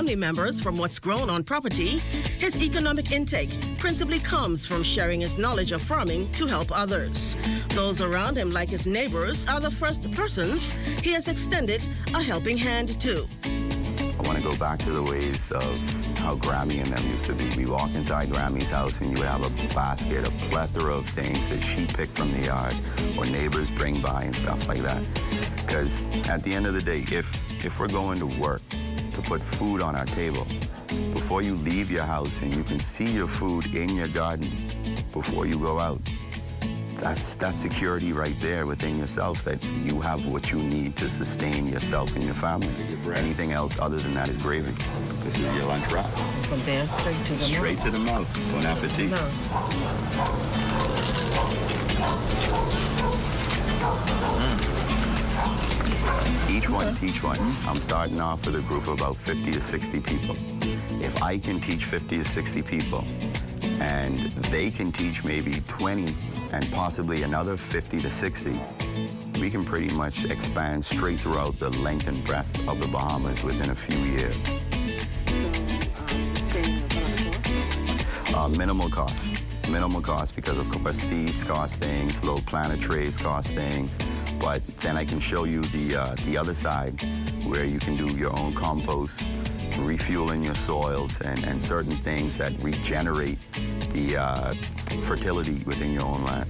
family members from what's grown on property, his economic intake principally comes from sharing his knowledge of farming to help others. Those around him, like his neighbors, are the first persons he has extended a helping hand to. I want to go back to the ways of how Grammy and them used to be. We walk inside Grammy's house and you would have a basket, a plethora of things that she picked from the yard or neighbors bring by and stuff like that. Because at the end of the day, if we're going to work to put food on our table, before you leave your house and you can see your food in your garden before you go out, that's security right there within yourself, that you have what you need to sustain yourself and your family. Anything else other than that is gravy. This is your lunch wrap. From there, straight to the mouth. Straight to the mouth. Bon appetit. No. Each one teach one. I'm starting off with a group of about 50 to 60 people. If I can teach 50 to 60 people, and they can teach maybe 20 and possibly another 50 to 60, we can pretty much expand straight throughout the length and breadth of the Bahamas within a few years. So, training cost? Minimal cost. Minimal cost because, of course, seeds cost things, low planter trays cost things, but then I can show you the other side where you can do your own compost, refueling your soils, and certain things that regenerate the fertility within your own land.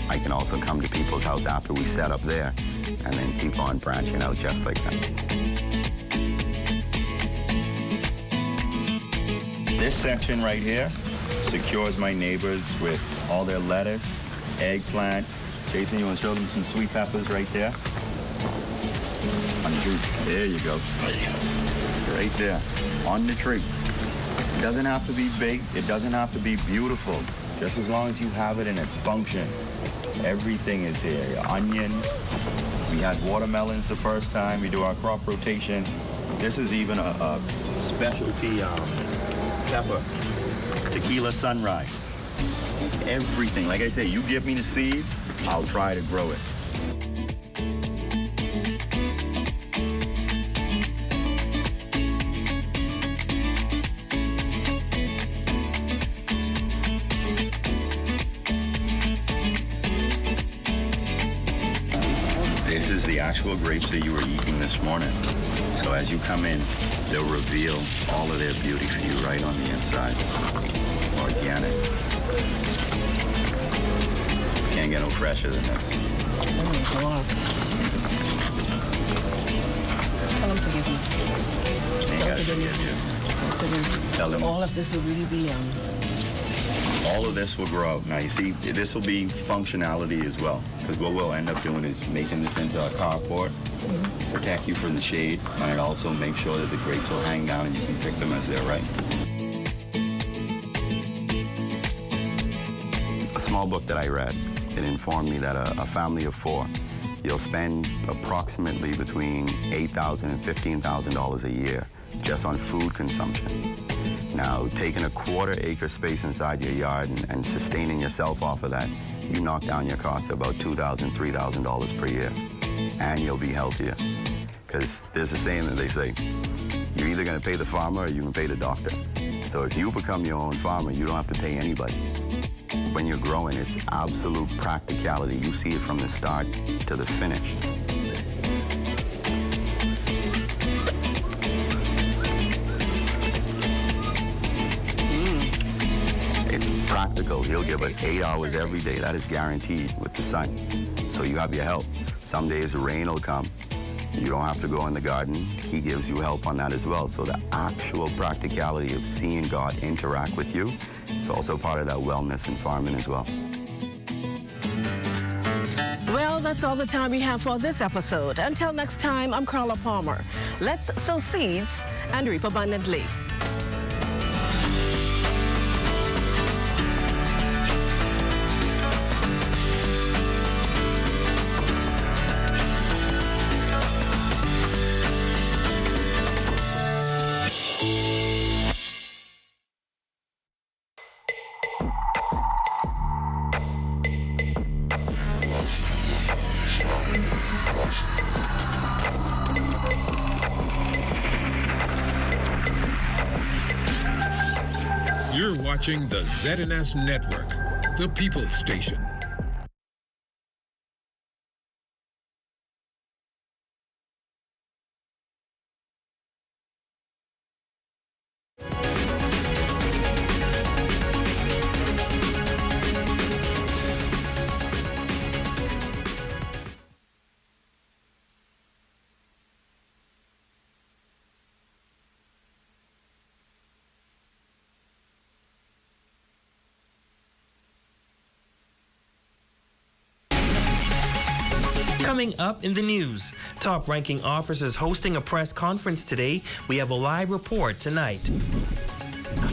I can also come to people's house after we set up there and then keep on branching out just like that. This section right here secures my neighbors with all their lettuce, eggplant. Jason, you want to show them some sweet peppers right there? There you go. Right there, on the tree. It doesn't have to be big, it doesn't have to be beautiful. Just as long as you have it and it functions. Everything is here. Your onions. We had watermelons the first time. We do our crop rotation. This is even a specialty pepper. Tequila Sunrise. Everything. Like I say, you give me the seeds, I'll try to grow it. This is the actual grapes that you were eating this morning. So as you come in, they'll reveal all of their beauty for you right on the inside. Organic. Can't get no fresher than this. Oh, wow. Tell them to give me. Ain't got to give you. Tell them. So all of this will really be all of this will grow out. Now you see, this will be functionality as well, because what we'll end up doing is making this into a carport, protect you from the shade, and it also makes sure that the grapes will hang down and you can pick them as they're ripe. A small book that I read, it informed me that a family of 4, you'll spend approximately between $8,000 and $15,000 a year just on food consumption. Now, taking a quarter-acre space inside your yard and sustaining yourself off of that, you knock down your cost to about $2,000, $3,000 per year, and you'll be healthier. Because there's a saying that they say, you're either going to pay the farmer or you can pay the doctor. So if you become your own farmer, you don't have to pay anybody. When you're growing, it's absolute practicality. You see it from the start to the finish. It's practical. He'll give us 8 hours every day. That is guaranteed with the sun. So you have your help. Some days the rain will come. You don't have to go in the garden. He gives you help on that as well. So the actual practicality of seeing God interact with you is also part of that wellness in farming as well. Well, that's all the time we have for this episode. Until next time, I'm Carla Palmer. Let's sow seeds and reap abundantly. You're watching the ZNS Network, the People's Station. Coming up in the news, top-ranking officers hosting a press conference today. We have a live report tonight.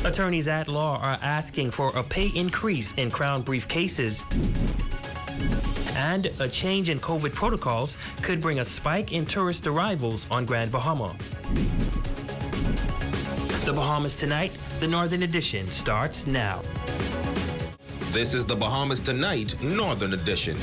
Attorneys at law are asking for a pay increase in Crown briefcases. And a change in COVID protocols could bring a spike in tourist arrivals on Grand Bahama. The Bahamas Tonight, the Northern Edition, starts now. This is the Bahamas Tonight, Northern Edition.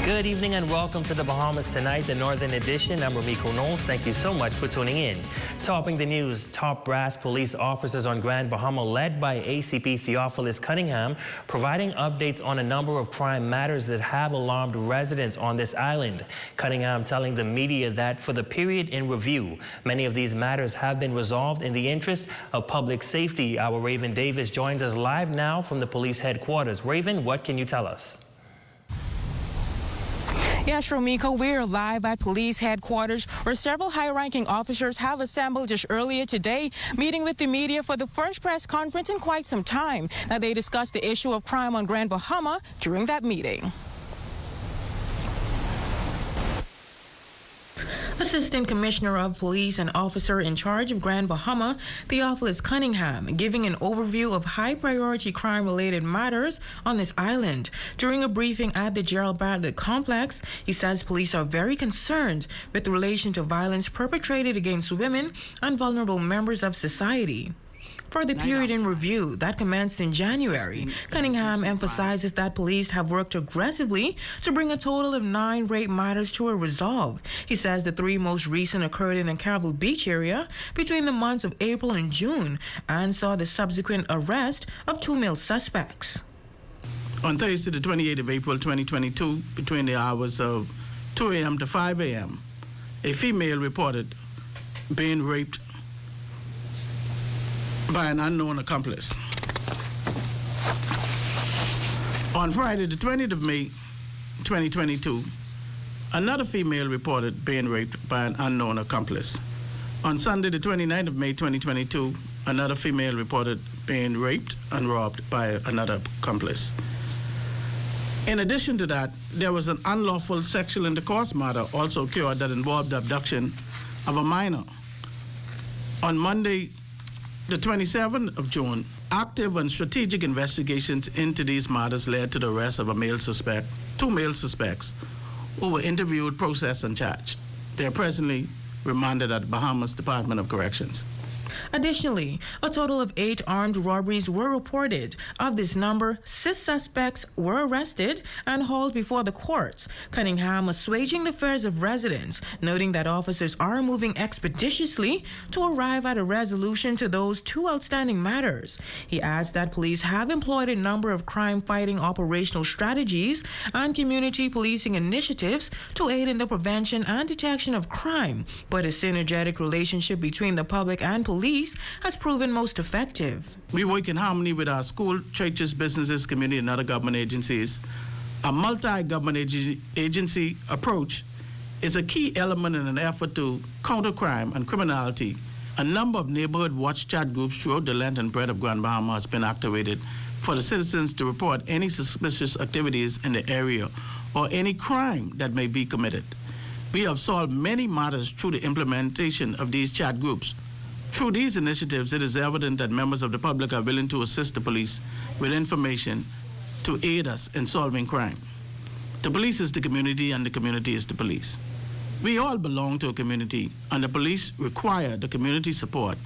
Good evening and welcome to the Bahamas Tonight, the Northern Edition. I'm Ramiko Knowles. Thank you so much for tuning in. Topping the news, top brass police officers on Grand Bahama led by ACP Theophilus Cunningham providing updates on a number of crime matters that have alarmed residents on this island. Cunningham telling the media that for the period in review, many of these matters have been resolved in the interest of public safety. Our Raven Davis joins us live now from the police headquarters. Raven, what can you tell us? Yes, Romiko, we're live at police headquarters where several high-ranking officers have assembled just earlier today, meeting with the media for the first press conference in quite some time. Now, they discussed the issue of crime on Grand Bahama during that meeting. Assistant Commissioner of Police and officer in charge of Grand Bahama, Theophilus Cunningham, giving an overview of high-priority crime-related matters on this island. During a briefing at the Gerald Bartlett complex, he says police are very concerned with relation to violence perpetrated against women and vulnerable members of society. For the period in review that commenced in January, Cunningham emphasizes that police have worked aggressively to bring a total of 9 rape matters to a resolve. He says the 3 most recent occurred in the Carville Beach area between the months of April and June and saw the subsequent arrest of 2 male suspects. On Thursday, the 28th of April, 2022, between the hours of 2 a.m. to 5 a.m., a female reported being raped by an unknown accomplice. On Friday, the 20th of May, 2022, another female reported being raped by an unknown accomplice. On Sunday, the 29th of May, 2022, another female reported being raped and robbed by another accomplice. In addition to that, there was an unlawful sexual intercourse matter also occurred that involved the abduction of a minor. On Monday, the 27th of June, active and strategic investigations into these matters led to the arrest of a male suspect, 2 male suspects, who were interviewed, processed, and charged. They are presently remanded at Bahamas Department of Corrections. Additionally, a total of 8 armed robberies were reported. Of this number, 6 suspects were arrested and hauled before the courts. Cunningham assuaging the fears of residents, noting that officers are moving expeditiously to arrive at a resolution to those 2 outstanding matters. He adds that police have employed a number of crime-fighting operational strategies and community policing initiatives to aid in the prevention and detection of crime, but a synergetic relationship between the public and police has proven most effective. We work in harmony with our school, churches, businesses, community, and other government agencies. A multi-government agency approach is a key element in an effort to counter crime and criminality. A number of neighborhood watch chat groups throughout the length and breadth of Grand Bahama has been activated for the citizens to report any suspicious activities in the area or any crime that may be committed. We have solved many matters through the implementation of these chat groups. Through these initiatives, it is evident that members of the public are willing to assist the police with information to aid us in solving crime. The police is the community, and the community is the police. We all belong to a community, and the police require the community support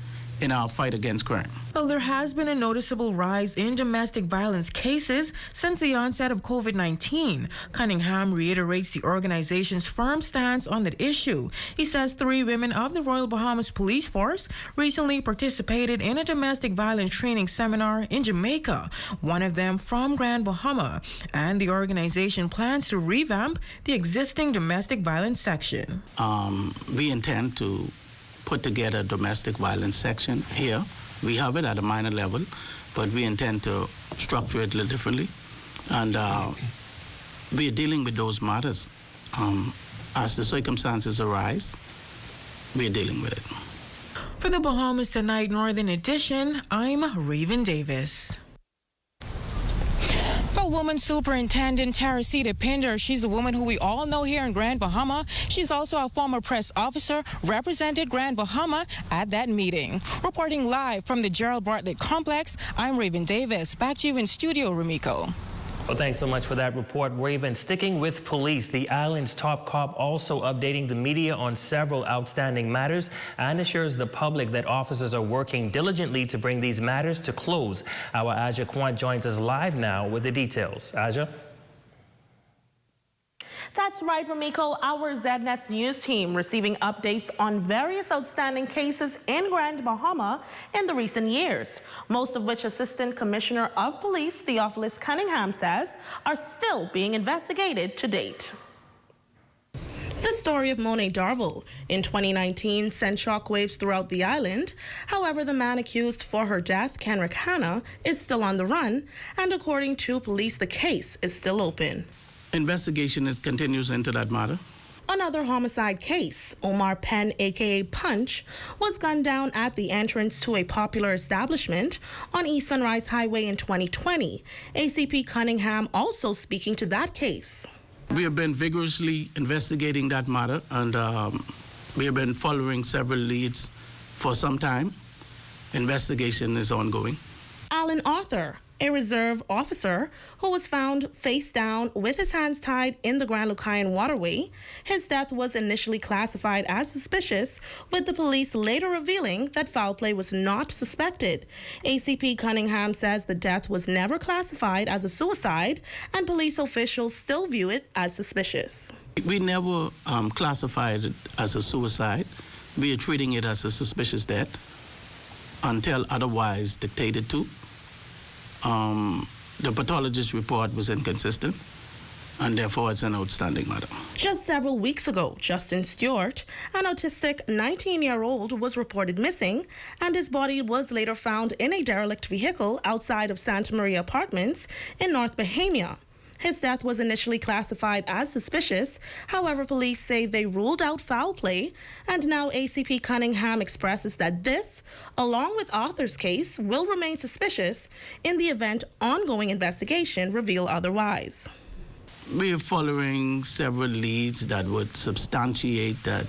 in our fight against crime. Well, there has been a noticeable rise in domestic violence cases since the onset of COVID-19. Cunningham reiterates the organization's firm stance on that issue. He says 3 women of the Royal Bahamas Police Force recently participated in a domestic violence training seminar in Jamaica, one of them from Grand Bahama, and the organization plans to revamp the existing domestic violence section. We intend to put together a domestic violence section here. We have it at a minor level, but we intend to structure it a little differently. And we are dealing with those matters. As the circumstances arise, we are dealing with it. For the Bahamas Tonight Northern Edition, I'm Raven Davis. Woman Superintendent Teresita Pinder, she's a woman who we all know here in Grand Bahama. She's also a former press officer, represented Grand Bahama at that meeting. Reporting live from the Gerald Bartlett Complex, I'm Raven Davis. Back to you in studio, Ramiko. Well, thanks so much for that report, Raven. Sticking with police, the island's top cop also updating the media on several outstanding matters and assures the public that officers are working diligently to bring these matters to close. Our Aja Quant joins us live now with the details. Aja? That's right, Ramiko. Our ZNS News team receiving updates on various outstanding cases in Grand Bahama in the recent years, most of which Assistant Commissioner of Police Theophilus Cunningham says are still being investigated to date. The story of Monet Darville in 2019 sent shockwaves throughout the island. However, the man accused for her death, Kenrick Hanna, is still on the run, and according to police, the case is still open. Investigation continues into that matter. Another homicide case, Omar Penn, aka Punch, was gunned down at the entrance to a popular establishment on East Sunrise Highway in 2020. ACP Cunningham also speaking to that case. We have been vigorously investigating that matter, and we have been following several leads for some time. Investigation is ongoing. Alan Arthur, a reserve officer who was found face down with his hands tied in the Grand Lucayan waterway. His death was initially classified as suspicious, with the police later revealing that foul play was not suspected. ACP Cunningham says the death was never classified as a suicide, and police officials still view it as suspicious. We never classified it as a suicide. We are treating it as a suspicious death until otherwise dictated to. The pathologist report was inconsistent, and therefore it's an outstanding matter. Just several weeks ago, Justin Stewart, an autistic 19-year-old, was reported missing, and his body was later found in a derelict vehicle outside of Santa Maria Apartments in North Bahamia. His death was initially classified as suspicious. However, police say they ruled out foul play, and now ACP Cunningham expresses that this, along with Arthur's case, will remain suspicious in the event ongoing investigation reveal otherwise. We are following several leads that would substantiate that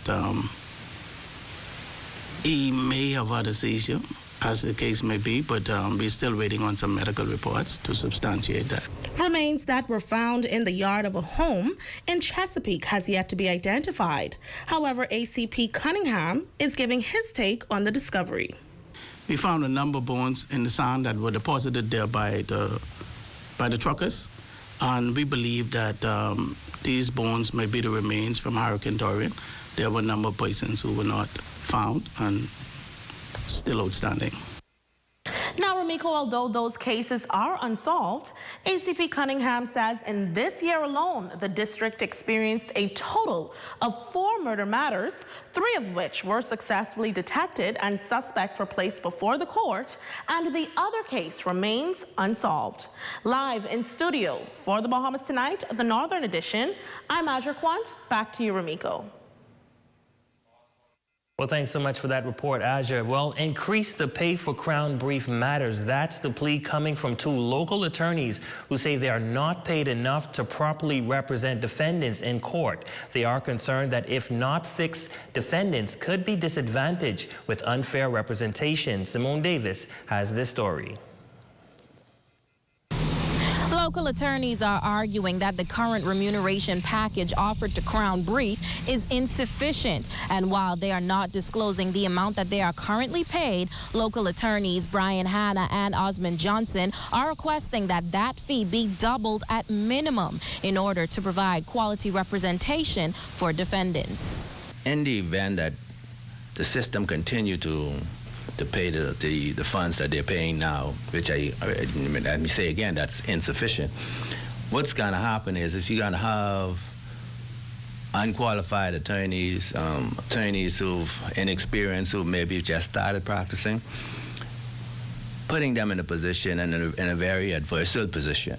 he may have had a seizure, as the case may be, but we're still waiting on some medical reports to substantiate that. Remains that were found in the yard of a home in Chesapeake has yet to be identified. However, ACP Cunningham is giving his take on the discovery. We found a number of bones in the sand that were deposited there by the truckers, and we believe that these bones may be the remains from Hurricane Dorian. There were a number of persons who were not found and still outstanding. Now, Ramiko, although those cases are unsolved, ACP Cunningham says in this year alone, the district experienced a total of 4 murder matters, 3 of which were successfully detected and suspects were placed before the court, and the other case remains unsolved. Live in studio for the Bahamas Tonight, the Northern Edition, I'm Aja Quant. Back to you, Ramiko. Well, thanks so much for that report, Aja. Well, increase the pay for Crown brief matters. That's the plea coming from 2 local attorneys who say they are not paid enough to properly represent defendants in court. They are concerned that if not fixed, defendants could be disadvantaged with unfair representation. Simone Davis has this story. Local Local attorneys are arguing that the current remuneration package offered to Crown Brief is insufficient. And while they are not disclosing the amount that they are currently paid, local attorneys Brian Hanna and Osmond Johnson are requesting that that fee be doubled at minimum in order to provide quality representation for defendants. In the event that the system continue to pay the funds that they're paying now, which let me say again, that's insufficient. What's going to happen is you're going to have unqualified attorneys, attorneys who've inexperienced, who maybe just started practicing, putting them in a position, in a very adversarial position,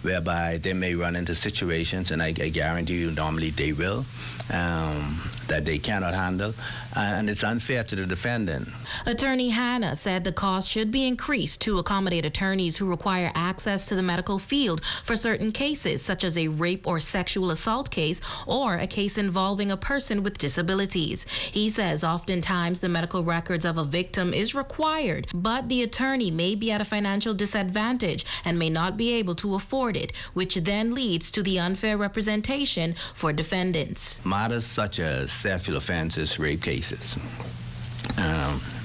whereby they may run into situations, and I guarantee you normally they will, that they cannot handle, and it's unfair to the defendant. Attorney Hanna said the cost should be increased to accommodate attorneys who require access to the medical field for certain cases, such as a rape or sexual assault case or a case involving a person with disabilities. He says oftentimes the medical records of a victim is required, but the attorney may be at a financial disadvantage and may not be able to afford it, which then leads to the unfair representation for defendants. Matters such as sexual offenses, rape cases,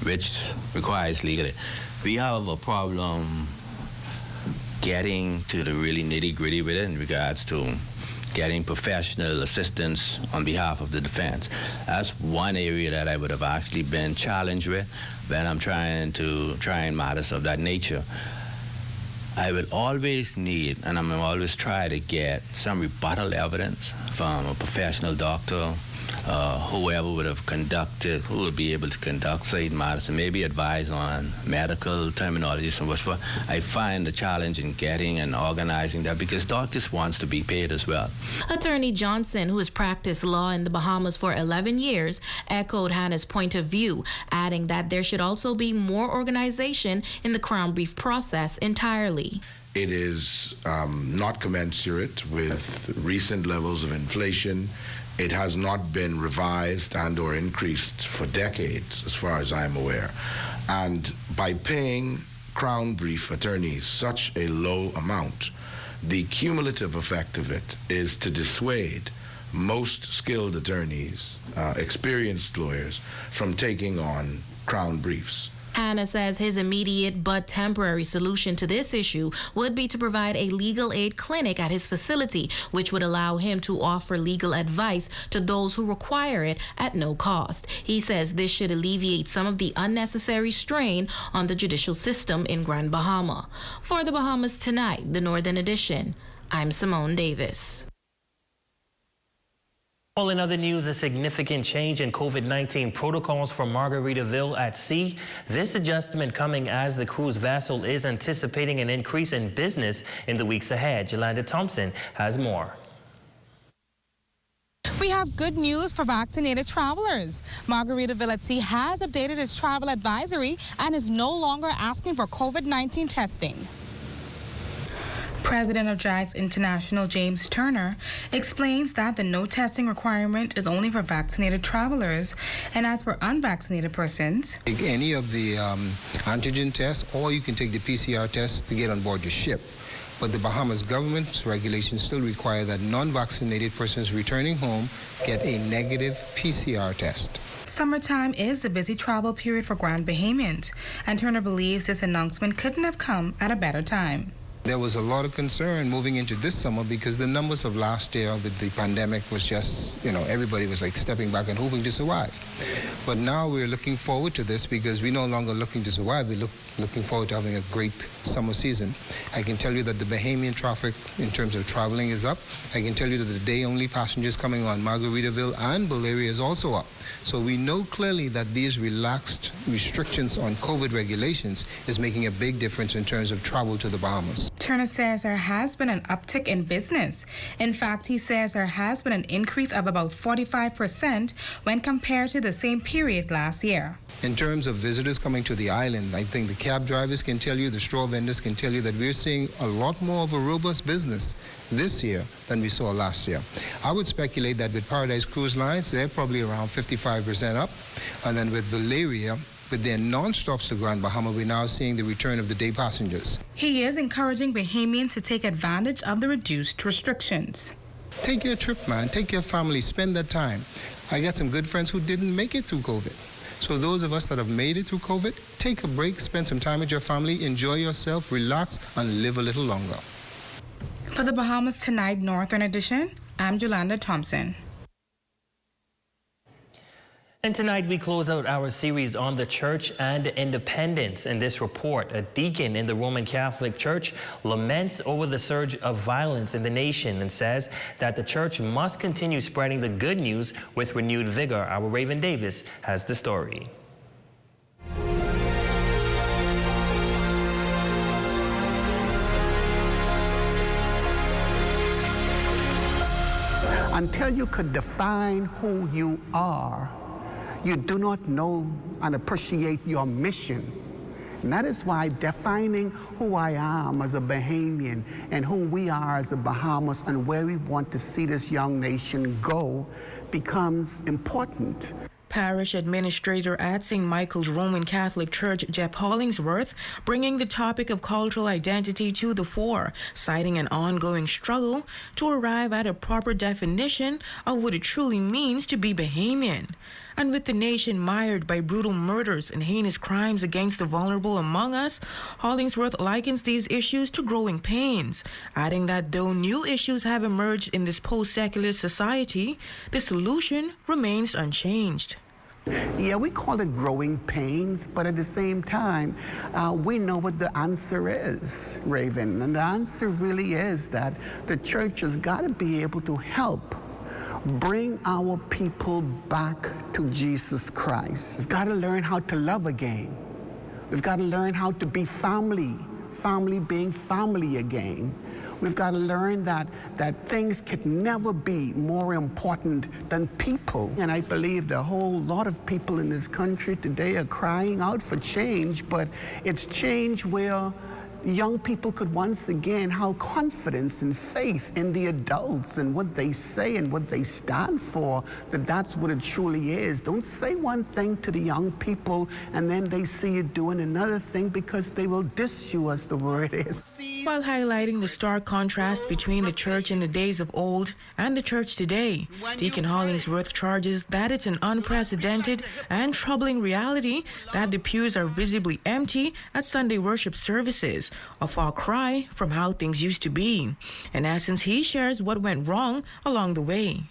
which requires legal aid. We have a problem getting to the really nitty-gritty with it in regards to getting professional assistance on behalf of the defense. That's one area that I would have actually been challenged with when I'm trying matters of that nature. I will always need, and I'm always try to get some rebuttal evidence from a professional doctor, whoever would have conducted, who would be able to conduct certain matters and maybe advise on medical terminologies and what's what. I find the challenge in getting and organizing that because doctors wants to be paid as well. Attorney Johnson, who has practiced law in the Bahamas for 11 years, echoed Hanna's point of view, adding that there should also be more organization in the Crown Brief process entirely. It is not commensurate with recent levels of inflation. It has not been revised and or increased for decades, as far as I'm aware. And by paying Crown Brief attorneys such a low amount, the cumulative effect of it is to dissuade most skilled attorneys, experienced lawyers, from taking on Crown Briefs. Hanna says his immediate but temporary solution to this issue would be to provide a legal aid clinic at his facility, which would allow him to offer legal advice to those who require it at no cost. He says this should alleviate some of the unnecessary strain on the judicial system in Grand Bahama. For the Bahamas Tonight, the Northern Edition, I'm Simone Davis. Well, in other news, a significant change in COVID-19 protocols for Margaritaville at sea. This adjustment coming as the cruise vessel is anticipating an increase in business in the weeks ahead. Yolanda Thompson has more. We have good news for vaccinated travelers. Margaritaville at Sea has updated its travel advisory and is no longer asking for COVID-19 testing. President of JAGS International, James Turner, explains that the no testing requirement is only for vaccinated travelers, and as for unvaccinated persons, take any of the antigen tests, or you can take the PCR test to get on board the ship. But the Bahamas government's regulations still require that non-vaccinated persons returning home get a negative PCR test. Summertime is the busy travel period for Grand Bahamians, and Turner believes this announcement couldn't have come at a better time. There was a lot of concern moving into this summer because the numbers of last year with the pandemic was just, everybody was like stepping back and hoping to survive. But now we're looking forward to this because we're no longer looking to survive. We're looking forward to having a great summer season. I can tell you that the Bahamian traffic in terms of traveling is up. I can tell you that the day-only passengers coming on Margaritaville and Valeria is also up. So we know clearly that these relaxed restrictions on COVID regulations is making a big difference in terms of travel to the Bahamas. Turner says there has been an uptick in business. In fact, he says there has been an increase of about 45% when compared to the same period last year. In terms of visitors coming to the island, I think the cab drivers can tell you, the straw vendors can tell you that we're seeing a lot more of a robust business this year than we saw last year. I would speculate that with Paradise Cruise Lines, they're probably around 55% up. And then with Valeria, with their non-stops to Grand Bahama, we're now seeing the return of the day passengers. He is encouraging Bahamians to take advantage of the reduced restrictions. Take your trip, man. Take your family. Spend that time. I got some good friends who didn't make it through COVID. So those of us that have made it through COVID, take a break, spend some time with your family, enjoy yourself, relax, and live a little longer. For the Bahamas Tonight Northern Edition, I'm Jolanda Thompson. And tonight we close out our series on the church and independence. In this report, a deacon in the Roman Catholic Church laments over the surge of violence in the nation and says that the church must continue spreading the good news with renewed vigor. Our Raven Davis has the story. Until you could define who you are, you do not know and appreciate your mission. And that is why defining who I am as a Bahamian and who we are as a Bahamas and where we want to see this young nation go becomes important. Parish Administrator at St. Michael's Roman Catholic Church, Jeff Hollingsworth, bringing the topic of cultural identity to the fore, citing an ongoing struggle to arrive at a proper definition of what it truly means to be Bahamian. And with the nation mired by brutal murders and heinous crimes against the vulnerable among us, Hollingsworth likens these issues to growing pains, adding that though new issues have emerged in this post-secular society, the solution remains unchanged. Yeah, we call it growing pains, but at the same time, we know what the answer is, Raven. And the answer really is that the church has got to be able to help bring our people back to Jesus Christ. We've got to learn how to love again. We've got to learn how to be family being family again. We've got to learn that things could never be more important than people. And I believe the whole lot of people in this country today are crying out for change, but it's change where young people could once again have confidence and faith in the adults and what they say and what they stand for, that's what it truly is. Don't say one thing to the young people and then they see you doing another thing because they will diss you, as the word is. While highlighting the stark contrast between the church in the days of old and the church today, Deacon Hollingsworth charges that it's an unprecedented and troubling reality that the pews are visibly empty at Sunday worship services, a far cry from how things used to be. In essence, he shares what went wrong along the way.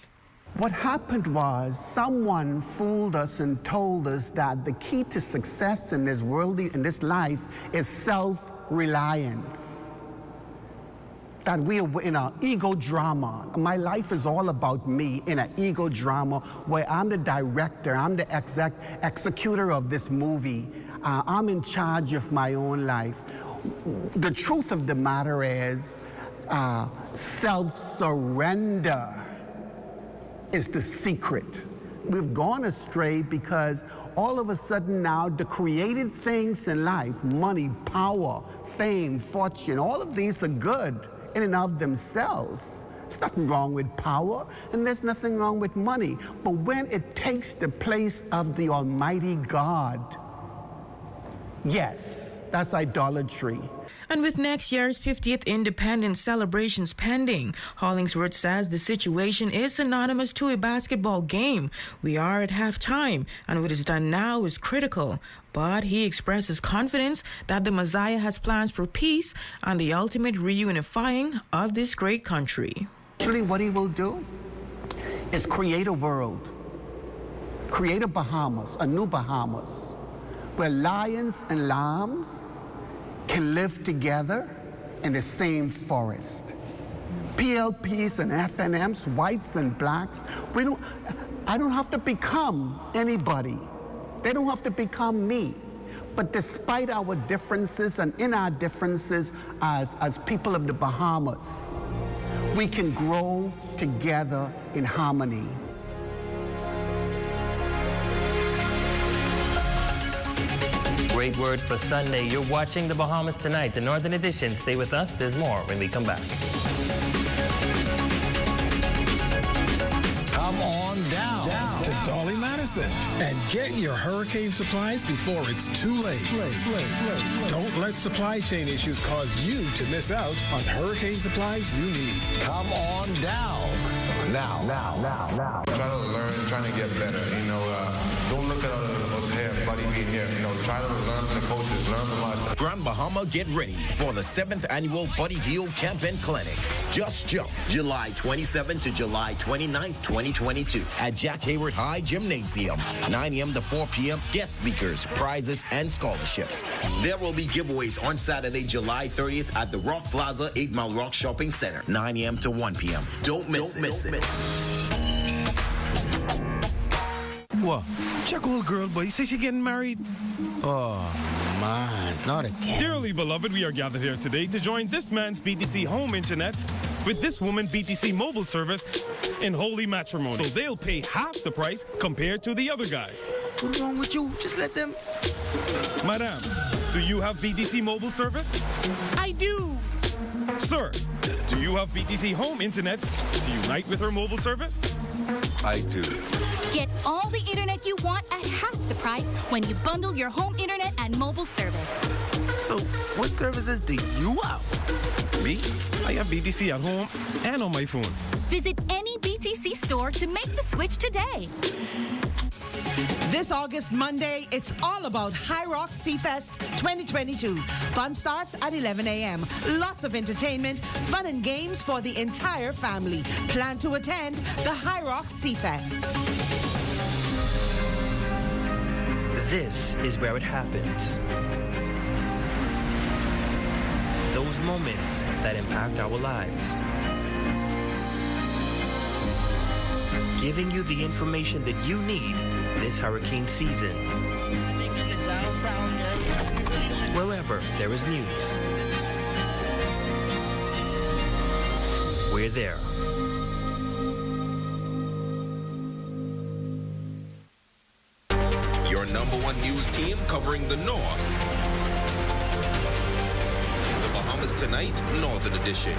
What happened was someone fooled us and told us that the key to success in this world, in this life, is self-reliance. That we are in an ego drama. My life is all about me in an ego drama where I'm the director, I'm the executor of this movie. I'm in charge of my own life. The truth of the matter is self-surrender is the secret. We've gone astray because all of a sudden now the created things in life, money, power, fame, fortune, all of these are good in and of themselves. There's nothing wrong with power, and there's nothing wrong with money. But when it takes the place of the Almighty God, yes, that's idolatry. And with next year's 50th independence celebrations pending, Hollingsworth says the situation is synonymous to a basketball game. We are at halftime, and what is done now is critical. But he expresses confidence that the Messiah has plans for peace and the ultimate reunifying of this great country. Actually, what he will do is create a world, create a Bahamas, a new Bahamas, where lions and lambs can live together in the same forest. PLPs and FNMs, whites and blacks, I don't have to become anybody. They don't have to become me. But despite our differences and in our differences as people of the Bahamas, we can grow together in harmony. Great word for Sunday. You're watching The Bahamas Tonight, the Northern Edition. Stay with us. There's more when we come back. Come on down to Dolly Madison. Listen and get your hurricane supplies before it's too late. Don't let supply chain issues cause you to miss out on hurricane supplies you need. Come on down. Now. Try to learn, trying to get better. Don't look at everybody being here. Try to learn from the coaches, learn from us. Grand Bahama, get ready for the 7th annual Buddy Hield Camp and Clinic. Just Jump, July 27 to July 29, 2022 at Jack Hayward High Gymnasium, 9 a.m. to 4 p.m. Guest speakers, prizes, and scholarships. There will be giveaways on Saturday, July 30th at the Rock Plaza 8 Mile Rock Shopping Center, 9 a.m. to 1 p.m. Don't miss it. What? Check old girl, boy. You say she getting married? Oh, man. Not again. Dearly beloved, we are gathered here today to join this man's BTC home internet with this woman BTC mobile service in holy matrimony. So they'll pay half the price compared to the other guys. What's wrong with you? Just let them... Madam, do you have BTC mobile service? I do. Sir, do you have BTC home internet to unite with her mobile service? I do. Get all the internet you want at half the price when you bundle your home internet and mobile service. So, what services do you have? Me? I have BTC at home and on my phone. Visit any BTC store to make the switch today. This August Monday, it's all about High Rock Seafest 2022. Fun starts at 11 a.m. Lots of entertainment, fun and games for the entire family. Plan to attend the High Rock Seafest. This is where it happens. Those moments that impact our lives. Giving you the information that you need this hurricane season. Wherever there is news, we're there. Your #1 news team covering the North. The Bahamas Tonight, Northern Edition.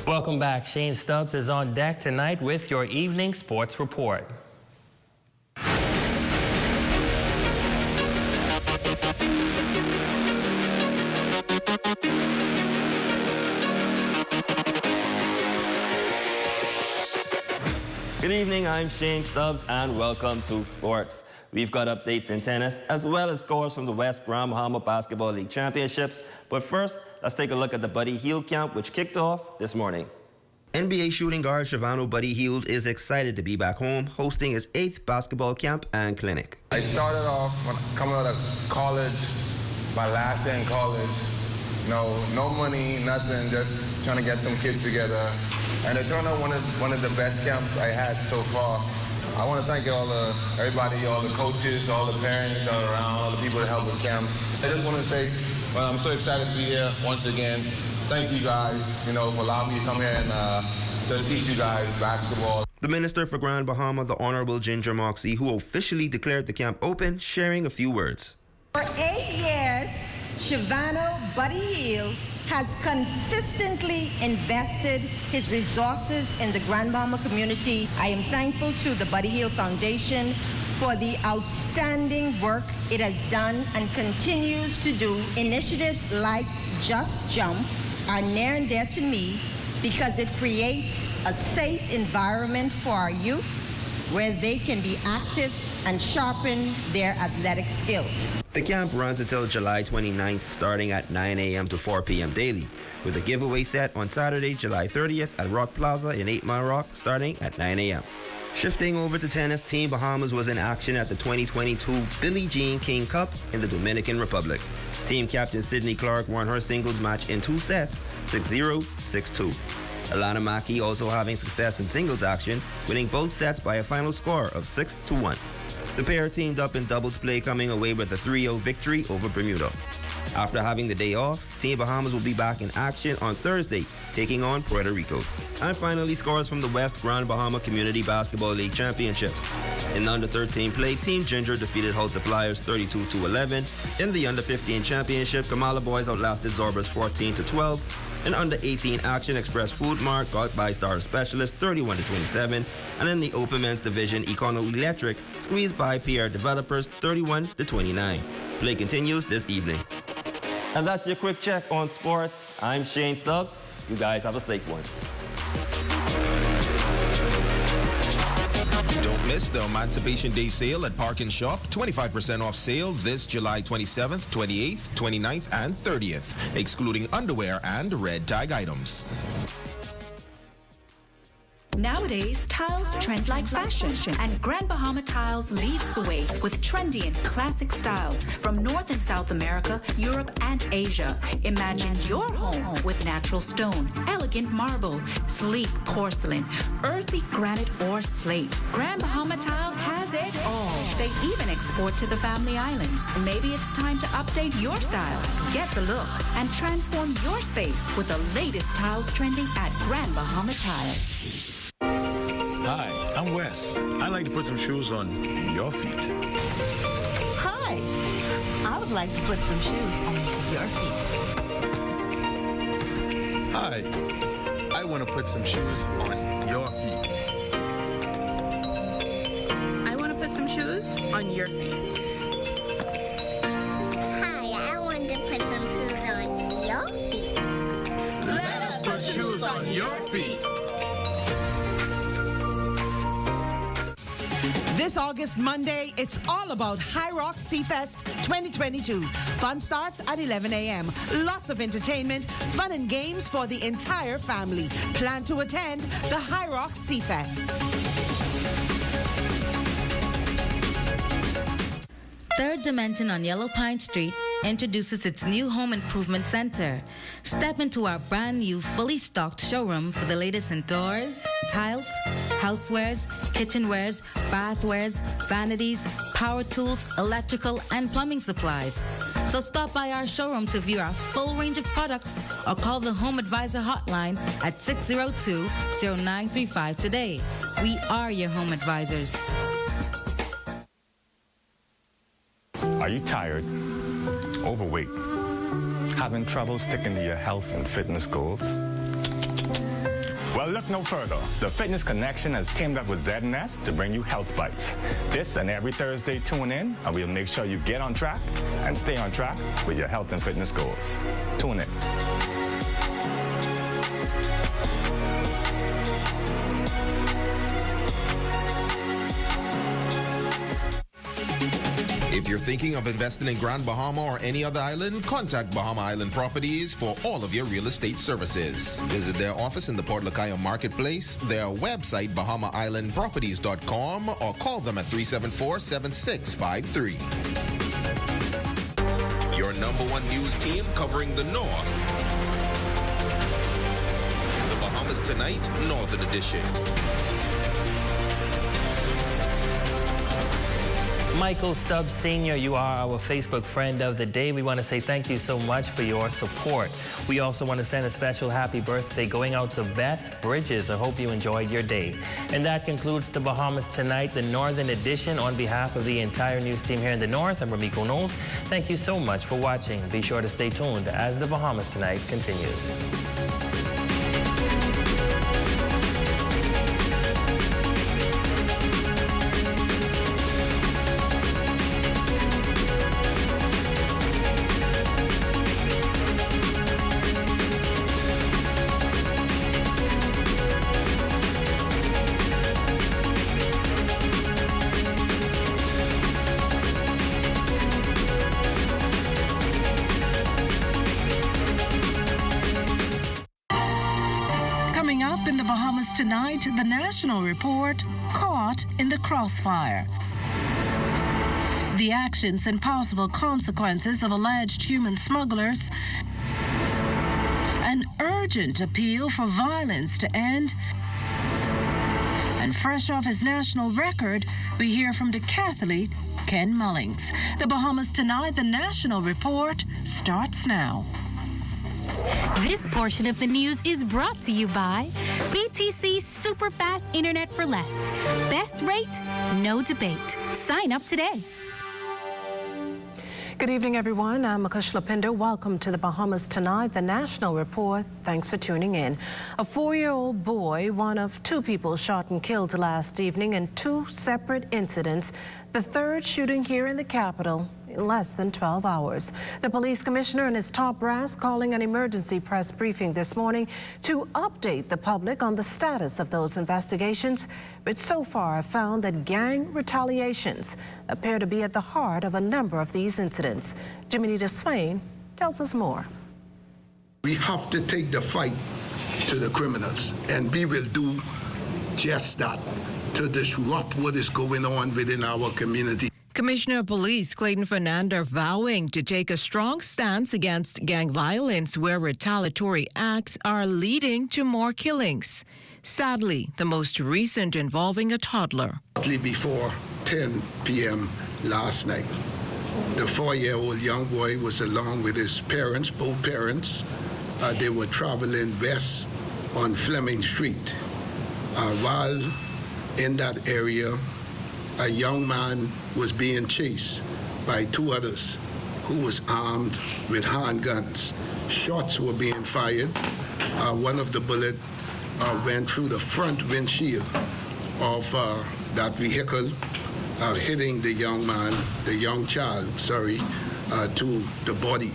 Welcome back. Shane Stubbs is on deck tonight with your evening sports report. Good evening, I'm Shane Stubbs and welcome to Sports. We've got updates in tennis as well as scores from the West Grand Bahama Basketball League Championships. But first, let's take a look at the Buddy Hield camp, which kicked off this morning. NBA shooting guard Shavano Buddy Hield is excited to be back home, hosting his 8th basketball camp and clinic. I started off when coming out of college, my last day in college. No money, nothing, just trying to get some kids together. And it turned out one of the best camps I had so far. I want to thank everybody, all the coaches, all the parents that are around, all the people that help with camp. I just want to say, I'm so excited to be here once again. Thank you guys, for allowing me to come here and to teach you guys basketball. The Minister for Grand Bahama, the Honorable Ginger Moxie, who officially declared the camp open, sharing a few words. For 8 years, Shavano Buddy Hield has consistently invested his resources in the Grand Bahama community. I am thankful to the Buddy Hield Foundation for the outstanding work it has done and continues to do. Initiatives like Just Jump are near and dear to me because it creates a safe environment for our youth where they can be active and sharpen their athletic skills. The camp runs until July 29th, starting at 9 a.m. to 4 p.m. daily, with a giveaway set on Saturday, July 30th at Rock Plaza in 8 Mile Rock, starting at 9 a.m. Shifting over to tennis, Team Bahamas was in action at the 2022 Billie Jean King Cup in the Dominican Republic. Team captain Sydney Clark won her singles match in 2 sets, 6-0, 6-2. Alana Mackey also having success in singles action, winning both sets by a final score of 6-1. The pair teamed up in doubles play, coming away with a 3-0 victory over Bermuda. After having the day off, Team Bahamas will be back in action on Thursday, taking on Puerto Rico. And finally, scores from the West Grand Bahama Community Basketball League Championships. In the under-13 play, Team Ginger defeated Hull Suppliers 32-11. In the under-15 championship, Kamala Boys outlasted Zorbas 14-12. In under 18 action, Express Food Mart got by Star Specialist 31-27, and in the Open Men's Division, Econo Electric squeezed by PR Developers 31-29. Play continues this evening. And that's your quick check on sports. I'm Shane Stubbs. You guys have a safe one. Don't miss the Emancipation Day sale at Park and Shop. 25% off sale this July 27th, 28th, 29th, and 30th, excluding underwear and red tag items. Nowadays, tiles trend like fashion, and Grand Bahama Tiles leads the way with trendy and classic styles from North and South America, Europe, and Asia. Imagine your home with natural stone, elegant marble, sleek porcelain, earthy granite, or slate. Grand Bahama Tiles has it all. They even export to the Family Islands. Maybe it's time to update your style, get the look, and transform your space with the latest tiles trending at Grand Bahama Tiles. Hi, I'm Wes. I like to put some shoes on your feet. Hi, I would like to put some shoes on your feet. Hi, I want to put some shoes on your feet. I want to put some shoes on your feet. Hi, I want to put some shoes on your feet. Let us put shoes on your feet. This August Monday, it's all about High Rock Seafest 2022. Fun starts at 11 a.m. Lots of entertainment, fun and games for the entire family. Plan to attend the High Rock Seafest. Third Dimension on Yellow Pine Street introduces its new home improvement center. Step into our brand new fully stocked showroom for the latest in doors, tiles, housewares, kitchenwares, bathwares, vanities, power tools, electrical, and plumbing supplies. So stop by our showroom to view our full range of products or call the Home Advisor hotline at 602-0935 today. We are your home advisors. Are you tired, overweight, having trouble sticking to your health and fitness goals? Well, look no further. The Fitness Connection has teamed up with ZNS to bring you Health Bites. This and every Thursday, tune in, and we'll make sure you get on track and stay on track with your health and fitness goals. Tune in. If you're thinking of investing in Grand Bahama or any other island, contact Bahama Island Properties for all of your real estate services. Visit their office in the Port Lacaya Marketplace, their website bahamaislandproperties.com, or call them at 374-7653. Your #1 news team covering the North. The Bahamas Tonight, Northern Edition. Michael Stubbs Sr., you are our Facebook friend of the day. We want to say thank you so much for your support. We also want to send a special happy birthday going out to Beth Bridges. I hope you enjoyed your day. And that concludes the Bahamas Tonight, the Northern Edition. On behalf of the entire news team here in the North, I'm Ramiko Knowles. Thank you so much for watching. Be sure to stay tuned as the Bahamas Tonight continues. Tonight, the National Report, Caught in the Crossfire. The actions and possible consequences of alleged human smugglers. An urgent appeal for violence to end. And fresh off his national record, we hear from decathlete Ken Mullings. The Bahamas Tonight, the National Report, starts now. This portion of the news is brought to you by BTC Super Fast Internet for Less. Best rate, no debate. Sign up today. Good evening, everyone. I'm Akush Lapindo. Welcome to the Bahamas Tonight, the National Report. Thanks for tuning in. A 4-year-old boy, one of 2 people shot and killed last evening in 2 separate incidents. The third shooting here in the capital in less than 12 hours. The police commissioner and his top brass calling an emergency press briefing this morning to update the public on the status of those investigations, which so far have found that gang retaliations appear to be at the heart of a number of these incidents. Jiminita Swain tells us more. We have to take the fight to the criminals, and we will do just that to disrupt what is going on within our community. Commissioner of Police Clayton Fernandez vowing to take a strong stance against gang violence where retaliatory acts are leading to more killings. Sadly, the most recent involving a toddler. Before 10 p.m. last night, the 4-year-old young boy was along with his parents, both parents. They were traveling west on Fleming Street. While in that area, a young man was being chased by 2 others who was armed with handguns. Shots were being fired. One of the bullets went through the front windshield of that vehicle, hitting the young child, to the body.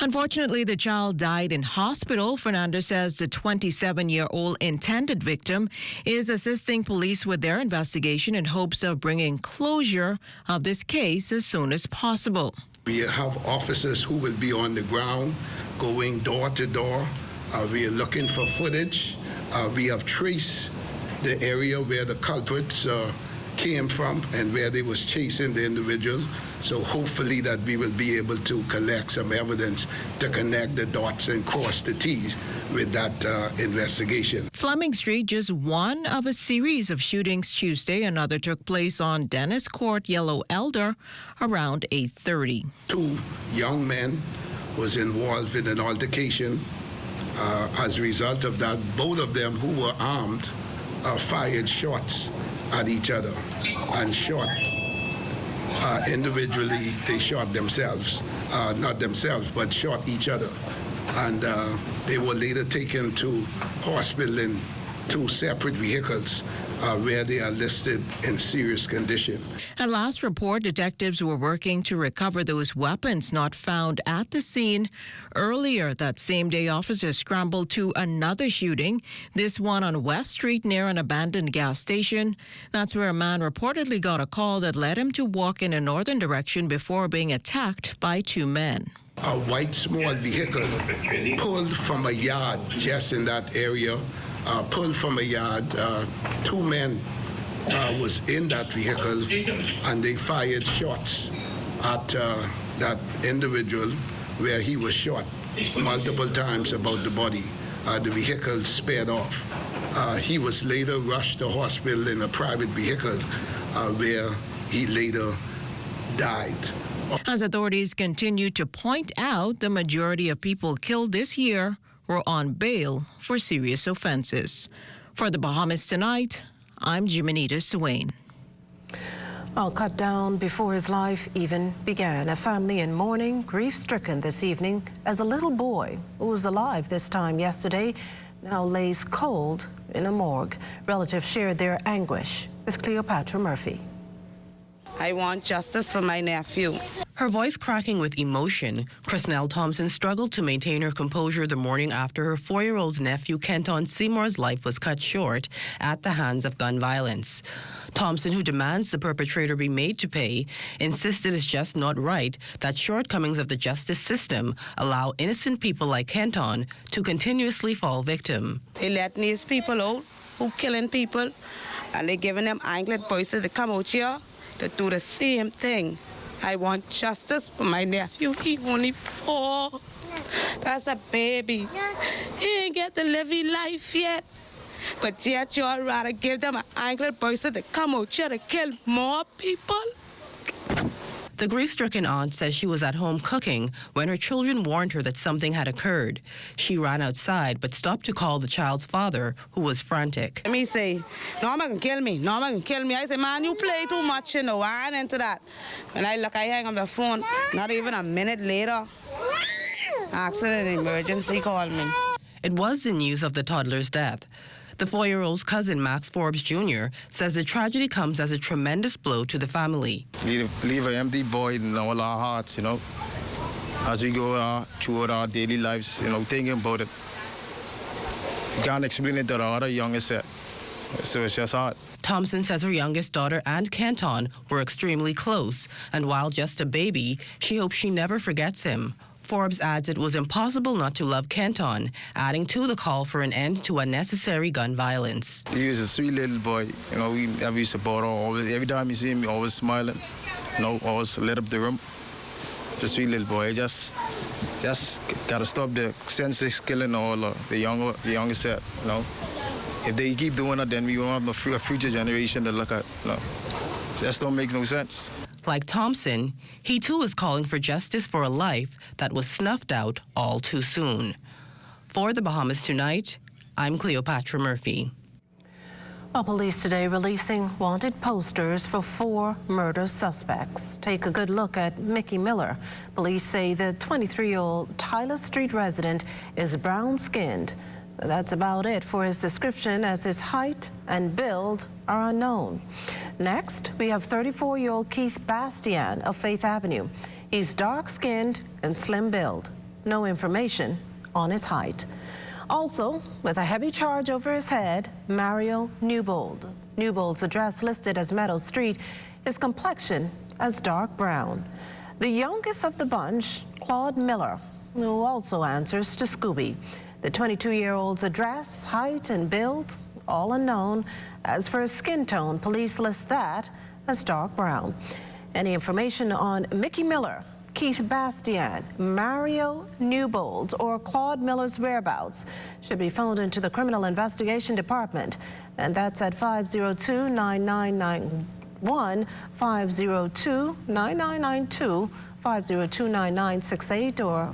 Unfortunately, the child died in hospital. Fernandez says the 27-year-old intended victim is assisting police with their investigation in hopes of bringing closure of this case as soon as possible. We have officers who will be on the ground, going door to door. We are looking for footage. We have traced the area where the culprits came from and where they was chasing the individuals. So hopefully that we will be able to collect some evidence to connect the dots and cross the T's with that investigation. Fleming Street, just one of a series of shootings Tuesday. Another took place on Dennis Court, Yellow Elder, around 8:30. 2 young men was involved in an altercation. As a result of that, both of them who were armed fired shots at each other and shot. Individually, they shot themselves, not themselves, but shot each other. And they were later taken to hospital in 2 separate vehicles where they are listed in serious condition. At last report, detectives were working to recover those weapons not found at the scene. Earlier that same day, officers scrambled to another shooting, this one on West Street near an abandoned gas station. That's where a man reportedly got a call that led him to walk in a northern direction before being attacked by 2 men. A white small vehicle pulled from a yard just in that area. Pulled from a yard. 2 men was in that vehicle, and they fired shots at that individual where he was shot multiple times about the body. The vehicle sped off. He was later rushed to hospital in a private vehicle where he later died. As authorities continue to point out, the majority of people killed this year were on bail for serious offenses. For the Bahamas Tonight, I'm Jiminita Swain. Well, cut down before his life even began. A family in mourning, grief-stricken this evening as a little boy who was alive this time yesterday now lays cold in a morgue. Relatives shared their anguish with Cleopatra Murphy. I want justice for my nephew. Her voice cracking with emotion, Chrisnell Thompson struggled to maintain her composure the morning after her 4-year-old nephew Kenton Seymour's life was cut short at the hands of gun violence. Thompson, who demands the perpetrator be made to pay, insisted it's just not right that shortcomings of the justice system allow innocent people like Kenton to continuously fall victim. They let these people out who killing people, and they giving them Anglet boys to come out here to do the same thing. I want justice for my nephew. He only 4. That's a baby. He ain't get to live his life yet. But yet you all rather give them an Anglet boys to come out here to kill more people. The grief-stricken aunt says she was at home cooking when her children warned her that something had occurred. She ran outside but stopped to call the child's father, who was frantic. Me say, Norma can kill me. Norma can kill me. I say, man, you play too much, you know. I ain't into that. When I look, I hang up the phone. Not even a minute later, accident emergency called me. It was the news of the toddler's death. The 4-year-old's cousin, Max Forbes Jr., says the tragedy comes as a tremendous blow to the family. Leave an empty void in all our hearts, you know, as we go through our daily lives, you know, thinking about it. You can't explain it to the other youngest set, so it's just hard. Thompson says her youngest daughter and Kenton were extremely close, and while just a baby, she hopes she never forgets him. Forbes adds it was impossible not to love Kenton, adding to the call for an end to unnecessary gun violence. He was a sweet little boy, you know, we used to bother always. Every time you see him, always smiling, you know, always lit up the room. It's a sweet little boy. Just gotta stop the senseless killing all the younger set, you know. If they keep doing it, then we won't have a future generation to look at, you know. Just don't make no sense. Like Thompson, he too is calling for justice for a life that was snuffed out all too soon. For the Bahamas Tonight, I'm Cleopatra Murphy. Well, police today releasing wanted posters for 4 murder suspects. Take a good look at Mickey Miller. Police say the 23-year-old Tyler Street resident is brown-skinned. That's about it for his description, as his height and build are unknown. Next, we have 34-year-old Keith Bastian of Faith Avenue. He's dark-skinned and slim build. No information on his height. Also, with a heavy charge over his head, Mario Newbold. Newbold's address listed as Meadow Street, his complexion as dark brown. The youngest of the bunch, Claude Miller, who also answers to Scooby. The 22-year-old's address, height, and build, all unknown. As for his skin tone, police list that as dark brown. Any information on Mickey Miller, Keith Bastian, Mario Newbold, or Claude Miller's whereabouts should be phoned into the Criminal Investigation Department. And that's at 502-9991, 502-9992, 502-9968, or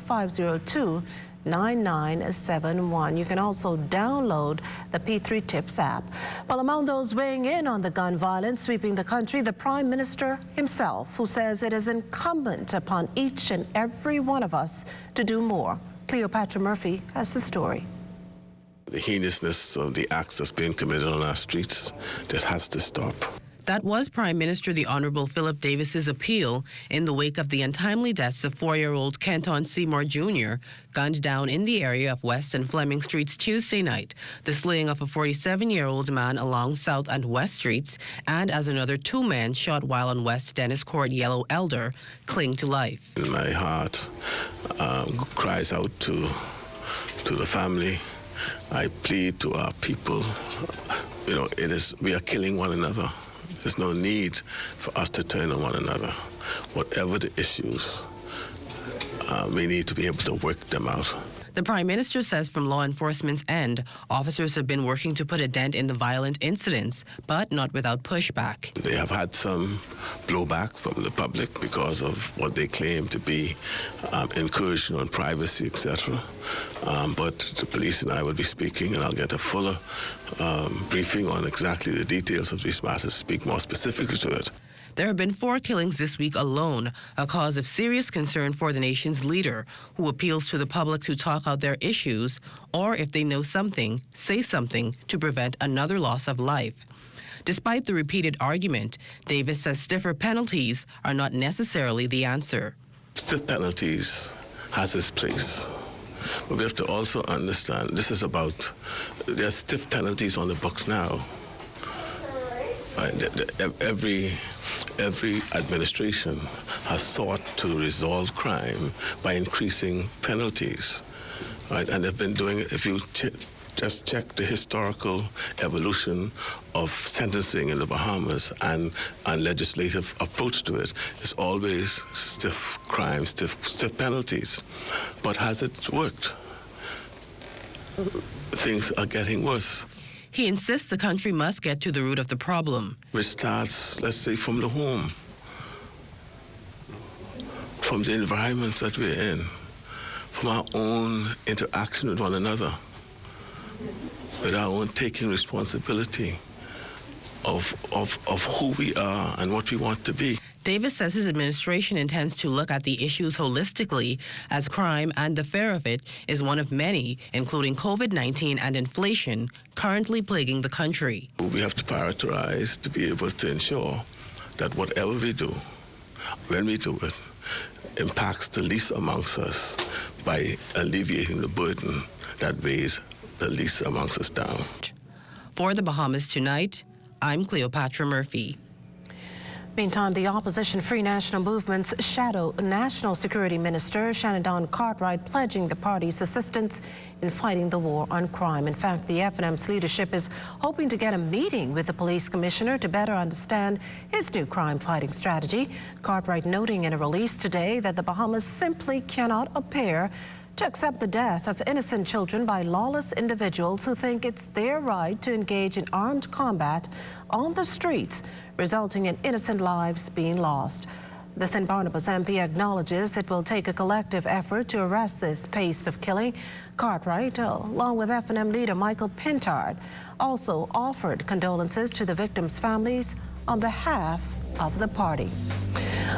502-9971. You can also download the P3 Tips app. Well, among those weighing in on the gun violence sweeping the country, the Prime Minister himself, who says it is incumbent upon each and every one of us to do more. Cleopatra Murphy has the story. The heinousness of the acts that's being committed on our streets just has to stop. That was Prime Minister the Honourable Philip Davis's appeal in the wake of the untimely deaths of 4-year-old Kenton Seymour Jr., gunned down in the area of West and Fleming Streets Tuesday night, the slaying of a 47-year-old man along South and West Streets, and as another 2 men shot while on West Dennis Court Yellow Elder cling to life. My heart cries out to the family. I plead to our people. You know, we are killing one another. There's no need for us to turn on one another. Whatever the issues, we need to be able to work them out. The Prime Minister says from law enforcement's end, officers have been working to put a dent in the violent incidents, but not without pushback. They have had some blowback from the public because of what they claim to be incursion on privacy, etc. But the police and I will be speaking, and I'll get a fuller briefing on exactly the details of these matters, speak more specifically to it. There have been 4 killings this week alone, a cause of serious concern for the nation's leader, who appeals to the public to talk out their issues, or if they know something, say something to prevent another loss of life. Despite the repeated argument, Davis says stiffer penalties are not necessarily the answer. Stiff penalties has its place. But we have to also understand this is about, there are stiff penalties on the books now. Every administration has sought to resolve crime by increasing penalties, right? And they've been doing it. If you just check the historical evolution of sentencing in the Bahamas and legislative approach to it, it's always stiff crime, stiff penalties. But has it worked? Things are getting worse. He insists the country must get to the root of the problem. Which starts, let's say, from the home. from the environments that we're in, from our own interaction with one another, with our own taking responsibility of who we are and what we want to be. Davis says his administration intends to look at the issues holistically, as crime and the fear of it is one of many, including COVID-19 and inflation, currently plaguing the country. We have to prioritize to be able to ensure that whatever we do, when we do it, impacts the least amongst us by alleviating the burden that weighs the least amongst us down. For the Bahamas Tonight, I'm Cleopatra Murphy. Meantime, the opposition Free National Movement's shadow National Security Minister, Shannon Dawn Cartwright, pledging the party's assistance in fighting the war on crime. In fact, the FNM's leadership is hoping to get a meeting with the police commissioner to better understand his new crime-fighting strategy. Cartwright noting in a release today that the Bahamas simply cannot appear to accept the death of innocent children by lawless individuals who think it's their right to engage in armed combat on the streets, resulting in innocent lives being lost. The St. Barnabas MP acknowledges it will take a collective effort to arrest this pace of killing. Cartwright, along with FNM leader Michael Pintard, also offered condolences to the victims' families on behalf of the party.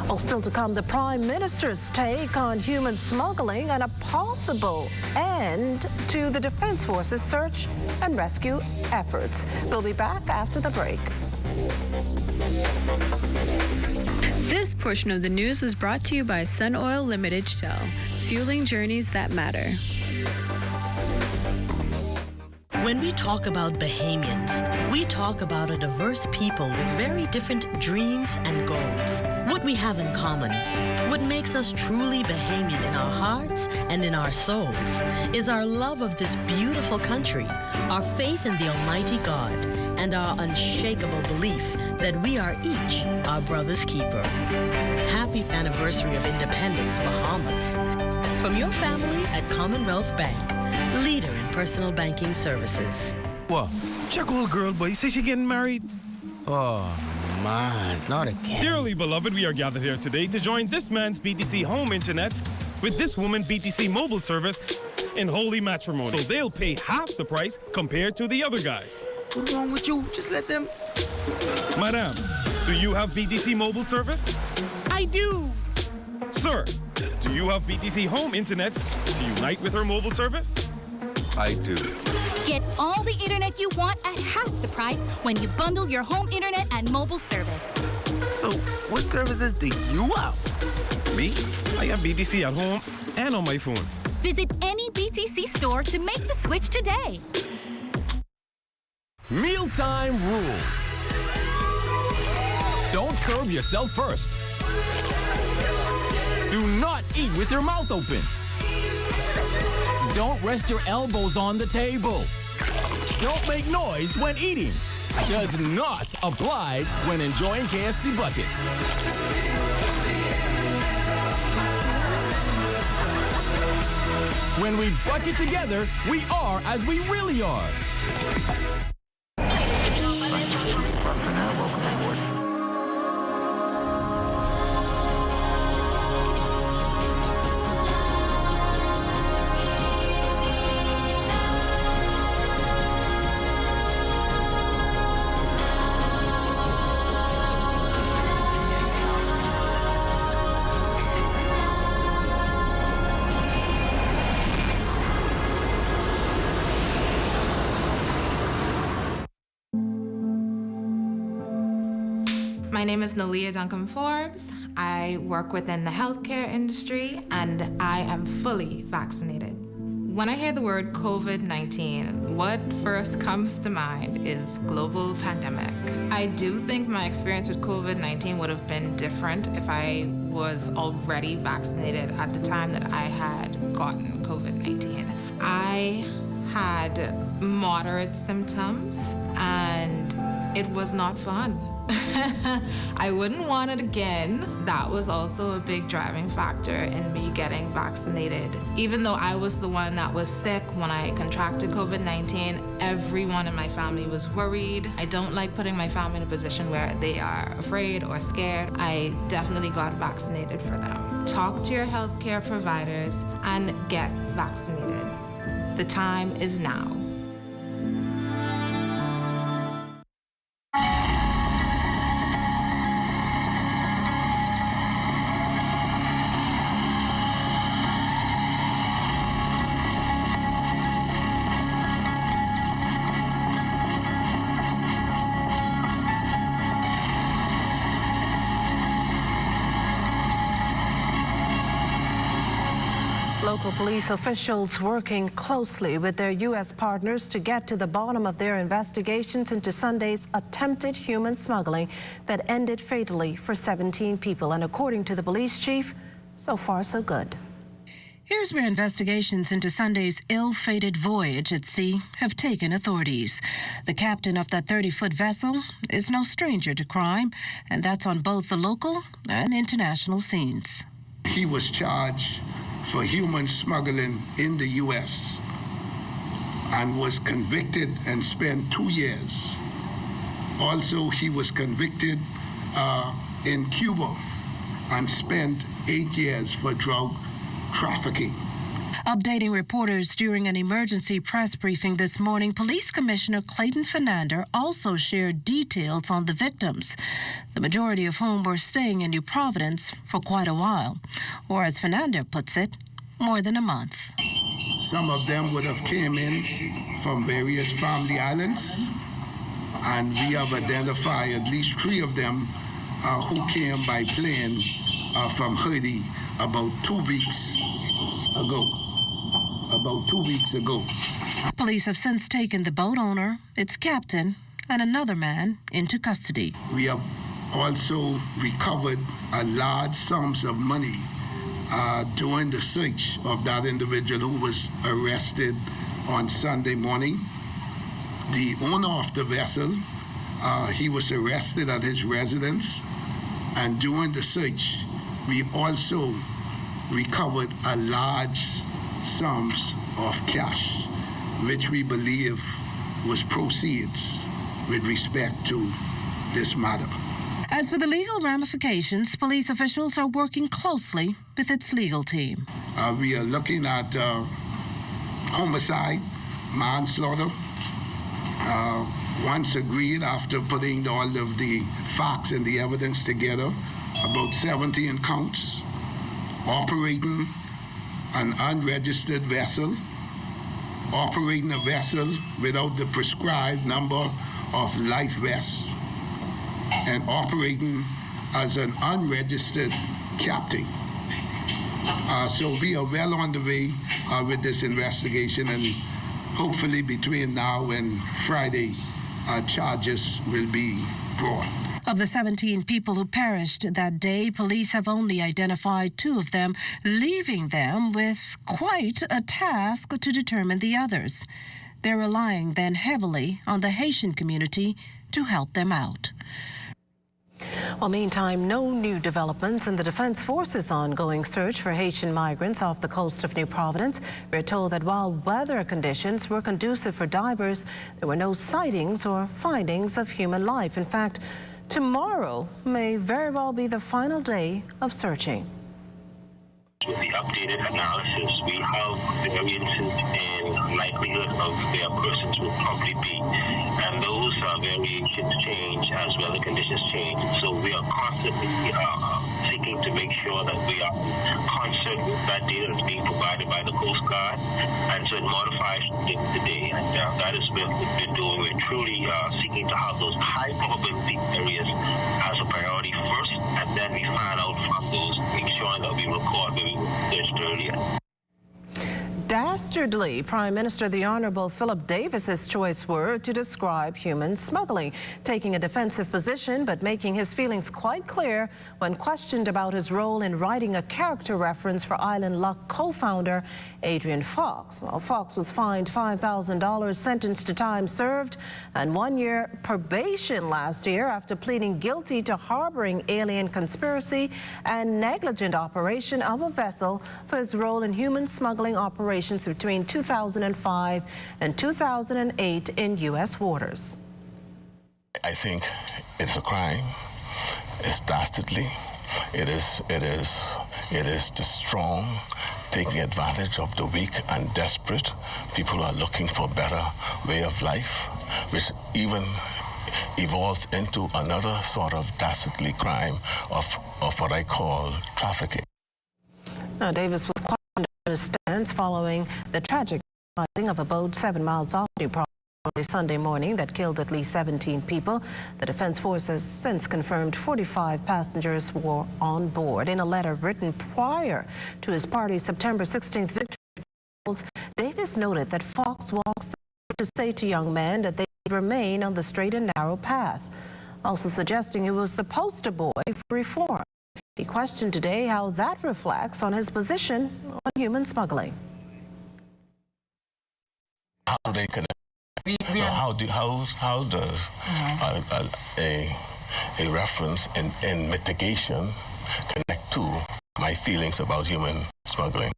Well, still to come, the Prime Minister's take on human smuggling and a possible end to the Defense Force's search and rescue efforts. We'll be back after the break. This portion of the news was brought to you by Sun Oil Limited Shell, fueling journeys that matter. When we talk about Bahamians, we talk about a diverse people with very different dreams and goals. What we have in common, what makes us truly Bahamian in our hearts and in our souls, is our love of this beautiful country, our faith in the Almighty God, and our unshakable belief that we are each our brother's keeper. Happy anniversary of independence, Bahamas. From your family at Commonwealth Bank, leader in personal banking services. What? Check old girl, boy. You say she getting married? Oh, man, not again. Dearly beloved, we are gathered here today to join this man's BTC home internet with this woman BTC mobile service in holy matrimony. So they'll pay half the price compared to the other guys. What's wrong with you? Just let them... Madam, do you have BTC mobile service? I do. Sir, do you have BTC home internet to unite with her mobile service? I do. Get all the internet you want at half the price when you bundle your home internet and mobile service. So, what services do you have? Me? I have BTC at home and on my phone. Visit any BTC store to make the switch today. Mealtime rules. Don't serve yourself first. Do not eat with your mouth open. Don't rest your elbows on the table. Don't make noise when eating. Does not apply when enjoying KFC buckets. When we bucket together, we are as we really are. My name is Nalia Duncan Forbes. I work within the healthcare industry and I am fully vaccinated. When I hear the word COVID-19, what first comes to mind is global pandemic. I do think my experience with COVID-19 would have been different if I was already vaccinated at the time that I had gotten COVID-19. I had moderate symptoms and it was not fun. I wouldn't want it again. That was also a big driving factor in me getting vaccinated. Even though I was the one that was sick when I contracted COVID-19, everyone in my family was worried. I don't like putting my family in a position where they are afraid or scared. I definitely got vaccinated for them. Talk to your healthcare providers and get vaccinated. The time is now. Local police officials working closely with their U.S. partners to get to the bottom of their investigations into Sunday's attempted human smuggling that ended fatally for 17 people. And according to the police chief, so far so good. Here's where investigations into Sunday's ill-fated voyage at sea have taken authorities. The captain of that 30-foot vessel is no stranger to crime, and that's on both the local and international scenes. He was charged for human smuggling in the U.S. and was convicted and spent 2 years. Also, he was convicted in Cuba and spent 8 years for drug trafficking. Updating reporters during an emergency press briefing this morning, Police Commissioner Clayton Fernander also shared details on the victims, the majority of whom were staying in New Providence for quite a while, or as Fernander puts it, more than a month. Some of them would have came in from various family islands, and we have identified at least 3 of them who came by plane from Haiti about 2 weeks ago. Police have since taken the boat owner, its captain, and another man into custody. We have also recovered a large sums of money during the search of that individual who was arrested on Sunday morning. The owner of the vessel, he was arrested at his residence, and during the search, we also recovered a large sums of cash, which we believe was proceeds with respect to this matter. As for the legal ramifications, police officials are working closely with its legal team. We are looking at homicide, manslaughter. Once agreed, after putting all of the facts and the evidence together, about 17 counts, operating an unregistered vessel, operating a vessel without the prescribed number of life vests, and operating as an unregistered captain. So we are well on the way with this investigation, and hopefully between now and Friday, charges will be brought. Of the 17 people who perished that day, police have only identified 2 of them, leaving them with quite a task to determine the others. They're relying then heavily on the Haitian community to help them out. Well, meantime, no new developments in the Defense Force's ongoing search for Haitian migrants off the coast of New Providence. We're told that while weather conditions were conducive for divers, there were no sightings or findings of human life. In fact, tomorrow may very well be the final day of searching. With the updated analysis, we have variances in likelihood of where persons will probably be. And those variations change as weather conditions change. So we are constantly seeking to make sure that we are concerned with that data that's being provided by the Coast Guard. And so it modifies the day. And that is what we've been doing. We're truly seeking to have those high probability areas as a priority first. And then we find out from those, ensuring that we record where we searched earlier. Dastardly. Prime Minister the Honorable Philip Davis's choice word to describe human smuggling, taking a defensive position but making his feelings quite clear when questioned about his role in writing a character reference for Island Luck co-founder Adrian Fox. Well, Fox was fined $5,000, sentenced to time served and 1 year probation last year after pleading guilty to harboring alien conspiracy and negligent operation of a vessel for his role in human smuggling operations between 2005 and 2008 in U.S. waters. I think it's a crime. It's dastardly. It is the strong taking advantage of the weak and desperate. People are looking for a better way of life, which even evolves into another sort of dastardly crime of what I call trafficking. Now, Davis was quite on his stance following the tragic sighting of a boat 7 miles off Newport Sunday morning that killed at least 17 people. The Defense Force has since confirmed 45 passengers were on board. In a letter written prior to his party's September 16th victory, Davis noted that Fox walks the road to say to young men that they remain on the straight and narrow path, also suggesting he was the poster boy for reform. He questioned today how that reflects on his position on human smuggling. How they connect? How does a reference in mitigation connect to my feelings about human smuggling?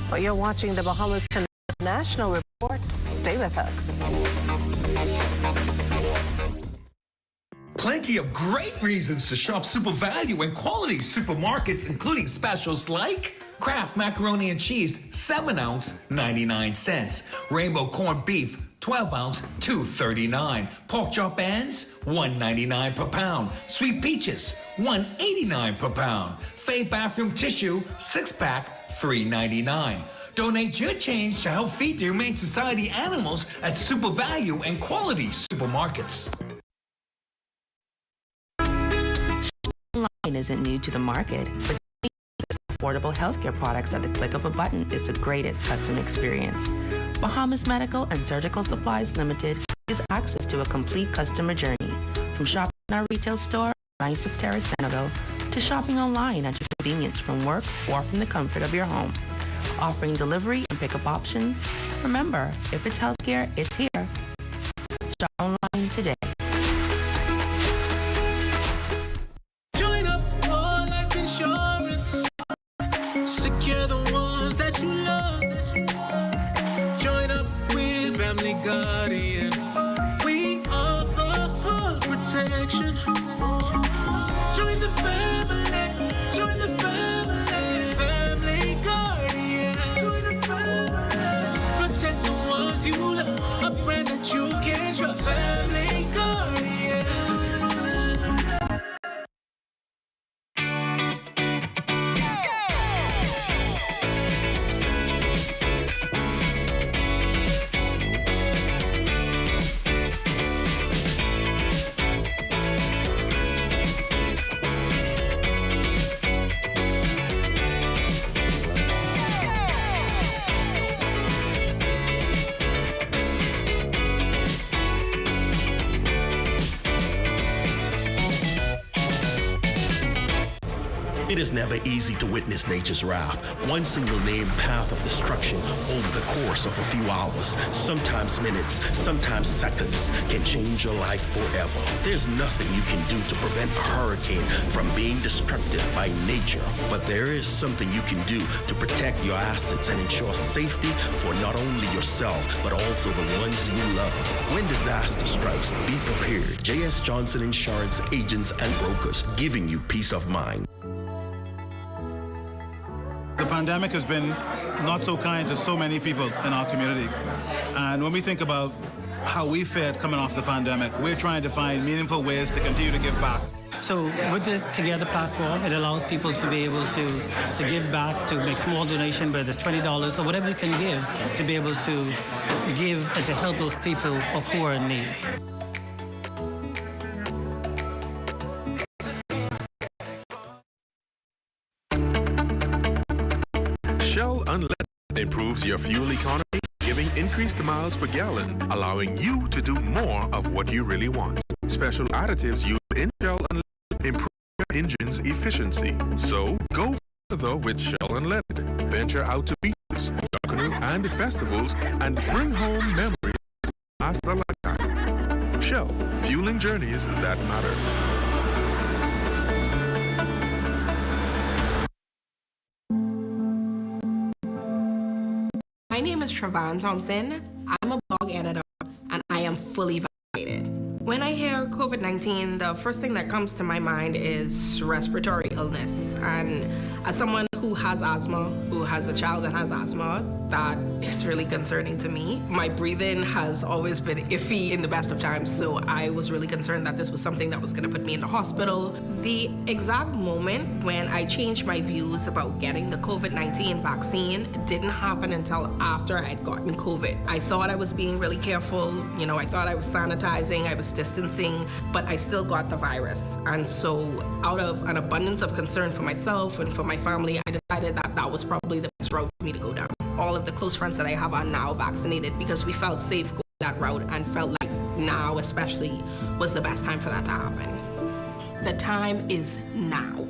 Well, you're watching the Bahamas Tonight National Report. Stay with us. Plenty of great reasons to shop Super Value and quality supermarkets, including specials like Kraft Macaroni and Cheese, 7 ounce, 99 cents. Rainbow Corned Beef, 12 ounce, $2.39. Pork chop ends, $1.99 per pound. Sweet Peaches, $1.89 per pound. Fay Bathroom Tissue, 6-pack, $3.99. Donate your change to help feed the Humane Society animals at Super Value and quality supermarkets. Online isn't new to the market, but affordable healthcare products at the click of a button is the greatest customer experience. Bahamas Medical and Surgical Supplies Limited gives access to a complete customer journey, from shopping in our retail store, 9th Terrace, Centerville, to shopping online at your convenience from work or from the comfort of your home. Offering delivery and pickup options. Remember, if it's healthcare, it's here. Shop online today. Join up for life insurance. Secure the ones that you love. Join up with Family Guardian. We offer full protection. Join the family. Join the family. Family Guardian. Protect the ones you love. A friend that you can trust. Family Guardian. It is never easy to witness nature's wrath. One single named path of destruction over the course of a few hours, sometimes minutes, sometimes seconds, can change your life forever. There's nothing you can do to prevent a hurricane from being destructive by nature, but there is something you can do to protect your assets and ensure safety for not only yourself, but also the ones you love. When disaster strikes, be prepared. J.S. Johnson Insurance Agents and Brokers, giving you peace of mind. The pandemic has been not so kind to so many people in our community. And when we think about how we fared coming off the pandemic, we're trying to find meaningful ways to continue to give back. So with the Together platform, it allows people to be able to give back, to make small donation, whether it's $20 or whatever you can give, to be able to give and to help those people who are in need. Shell Unleaded improves your fuel economy, giving increased miles per gallon, allowing you to do more of what you really want. Special additives used in Shell Unleaded improve your engine's efficiency. So go further with Shell Unleaded. Venture out to beaches, canoe and festivals, and bring home memories that last a lifetime. Shell, fueling journeys that matter. My name is Trevon Thompson. I'm a blog editor and I am fully vaccinated. When I hear COVID-19, the first thing that comes to my mind is respiratory illness. And as someone who has asthma, who has a child that has asthma, that is really concerning to me. My breathing has always been iffy in the best of times, so I was really concerned that this was something that was going to put me in the hospital. The exact moment when I changed my views about getting the COVID-19 vaccine didn't happen until after I'd gotten COVID. I thought I was being really careful, I thought I was sanitizing, I was distancing, but I still got the virus. And so out of an abundance of concern for myself and for my family, I decided that that was probably the best route for me to go down. All of the close friends that I have are now vaccinated because we felt safe going that route and felt like now especially was the best time for that to happen. The time is now.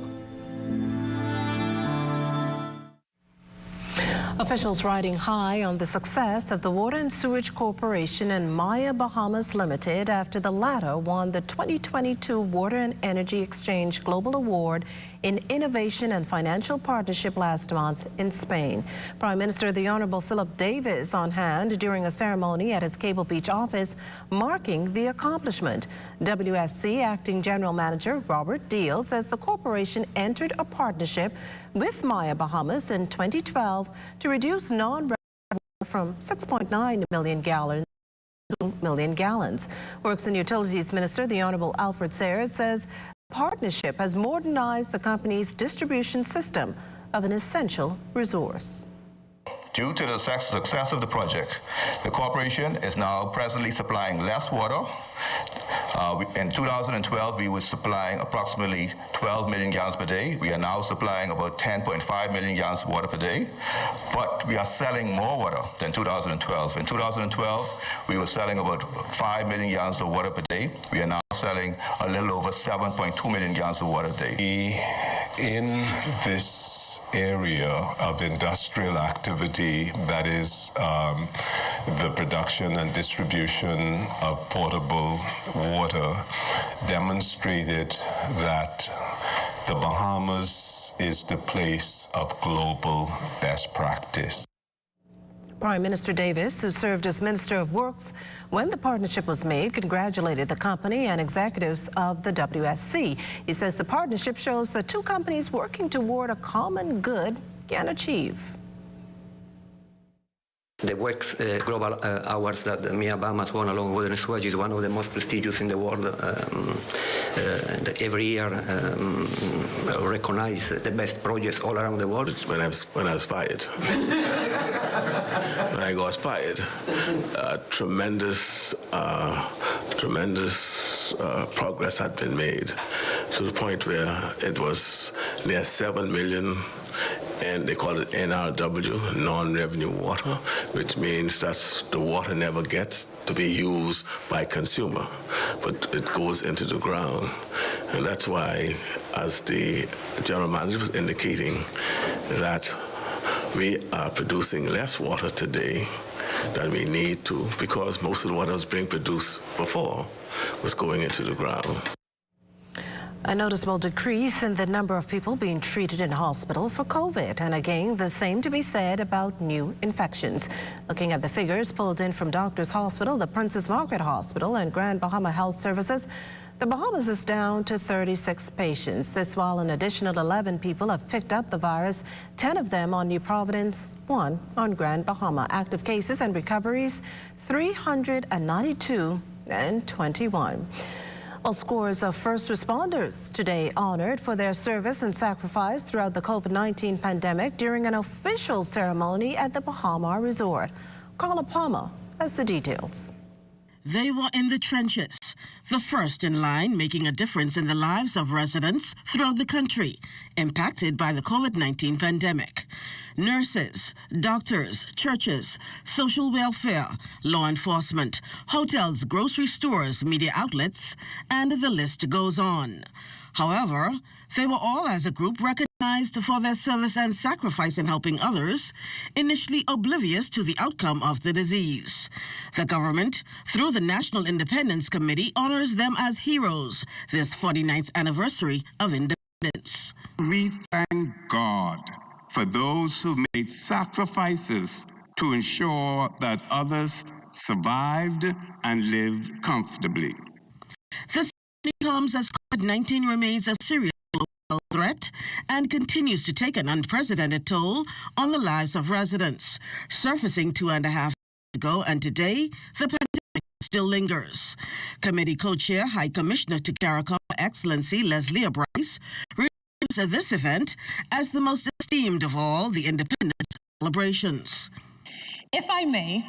Officials riding high on the success of the Water and Sewage Corporation and Maya Bahamas Limited after the latter won the 2022 Water and Energy Exchange Global Award in Innovation and Financial Partnership last month in Spain. Prime Minister the Honorable Philip Davis on hand during a ceremony at his Cable Beach office marking the accomplishment. WSC Acting General Manager Robert Deal says the corporation entered a partnership with Maya Bahamas in 2012 to reduce non-revenue from 6.9 million gallons to 2 million gallons. Works and Utilities Minister the Honorable Alfred Sayers says the partnership has modernized the company's distribution system of an essential resource. Due to the success of the project, the corporation is now presently supplying less water. In 2012, we were supplying approximately 12 million gallons per day. We are now supplying about 10.5 million gallons of water per day, but we are selling more water than 2012. In 2012, we were selling about 5 million gallons of water per day. We are now selling a little over 7.2 million gallons of water a day. In this area of industrial activity, that is the production and distribution of potable water, demonstrated that the Bahamas is the place of global best practice. Prime Minister Davis, who served as Minister of Works when the partnership was made, congratulated the company and executives of the WSC. He says the partnership shows that two companies working toward a common good can achieve. The WEX Global Awards that Maya Bahamas won along with Water and Sewage is one of the most prestigious in the world. Every year recognize the best projects all around the world. When I was fired, when I got fired, tremendous progress had been made to the point where it was near 7 million. And they call it NRW, non-revenue water, which means that the water never gets to be used by consumer, but it goes into the ground. And that's why, as the general manager was indicating, that we are producing less water today than we need to, because most of the water that was being produced before was going into the ground. A noticeable decrease in the number of people being treated in hospital for COVID. And again, the same to be said about new infections. Looking at the figures pulled in from Doctors Hospital, the Princess Margaret Hospital, and Grand Bahama Health Services, the Bahamas is down to 36 patients. This while an additional 11 people have picked up the virus, 10 of them on New Providence, 1 on Grand Bahama. Active cases and recoveries, 392 and 21. Well, scores of first responders today honored for their service and sacrifice throughout the COVID-19 pandemic during an official ceremony at the Bahama Resort. Carla Palmer has the details. They were in the trenches, the first in line making a difference in the lives of residents throughout the country impacted by the COVID-19 pandemic. Nurses, doctors, churches, social welfare, law enforcement, hotels, grocery stores, media outlets, and the list goes on. However, they were all as a group recognized for their service and sacrifice in helping others, initially oblivious to the outcome of the disease. The government, through the National Independence Committee, honors them as heroes this 49th anniversary of independence. We thank God for those who made sacrifices to ensure that others survived and lived comfortably. This comes as COVID-19 remains a serious global threat and continues to take an unprecedented toll on the lives of residents, surfacing 2.5 years ago, and today the pandemic still lingers. Committee co-chair High Commissioner to CARICOM Excellency Leslie Bryce regards this event as the most esteemed of all the independence celebrations. If I may,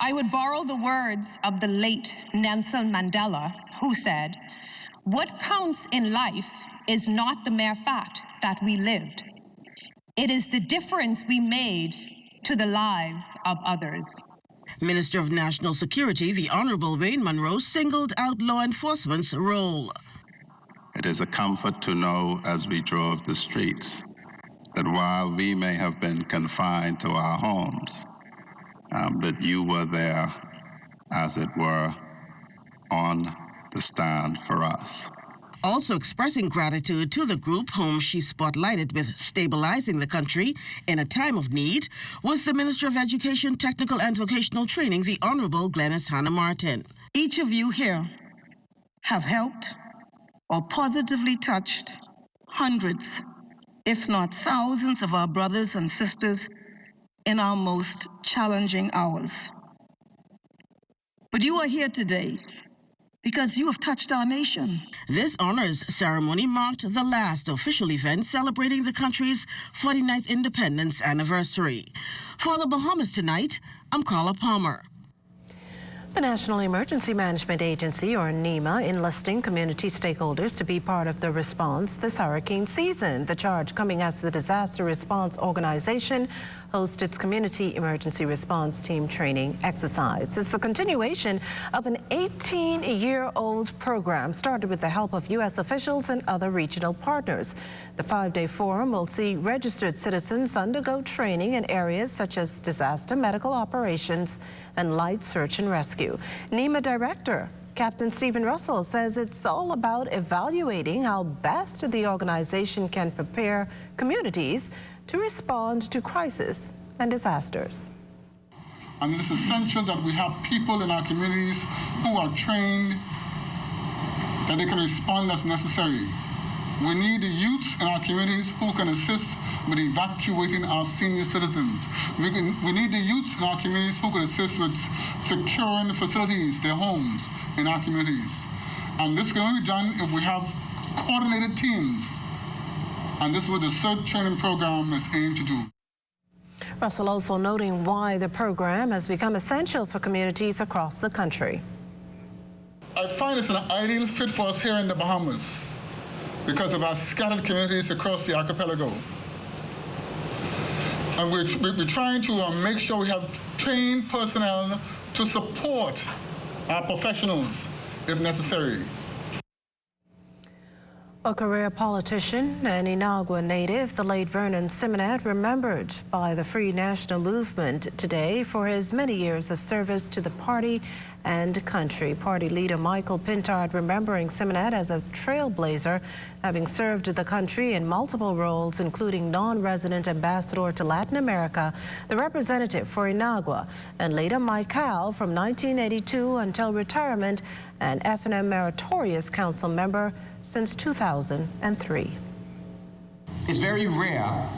I would borrow the words of the late Nelson Mandela, who said, "What counts in life is not the mere fact that we lived. It is the difference we made to the lives of others." Minister of National Security, the Honorable Wayne Munro, singled out law enforcement's role. It is a comfort to know as we drove the streets that while we may have been confined to our homes, that you were there, as it were, on the stand for us. Also expressing gratitude to the group whom she spotlighted with stabilizing the country in a time of need was the Minister of Education, Technical and Vocational Training, the Honorable Glenys Hanna Martin. Each of you here have helped or positively touched hundreds, if not thousands, of our brothers and sisters in our most challenging hours. But you are here today because you have touched our nation. This honors ceremony marked the last official event celebrating the country's 49th independence anniversary. For the Bahamas Tonight, I'm Carla Palmer. The National Emergency Management Agency, or NEMA, enlisting community stakeholders to be part of the response this hurricane season. The charge coming as the Disaster Response Organization hosts its Community Emergency Response Team training exercise. It's the continuation of an 18-year-old program started with the help of U.S. officials and other regional partners. The 5-day forum will see registered citizens undergo training in areas such as disaster medical operations and light search and rescue. NEMA Director Captain Stephen Russell says it's all about evaluating how best the organization can prepare communities to respond to crisis and disasters. And it is essential that we have people in our communities who are trained, that they can respond as necessary. We need the youths in our communities who can assist with evacuating our senior citizens. We need the youths in our communities who can assist with securing facilities, their homes in our communities. And this can only be done if we have coordinated teams. And this is what the CERT training program is aimed to do. Russell also noting why the program has become essential for communities across the country. I find it's an ideal fit for us here in the Bahamas because of our scattered communities across the archipelago. And we're trying to make sure we have trained personnel to support our professionals if necessary. A career politician and Inagua native, the late Vernon Simonette, remembered by the Free National Movement today for his many years of service to the party and country. Party leader Michael Pintard remembering Simonette as a trailblazer, having served the country in multiple roles, including non-resident ambassador to Latin America, the representative for Inagua, and later Maikal from 1982 until retirement, and F&M Meritorious Council member since 2003. It's very rare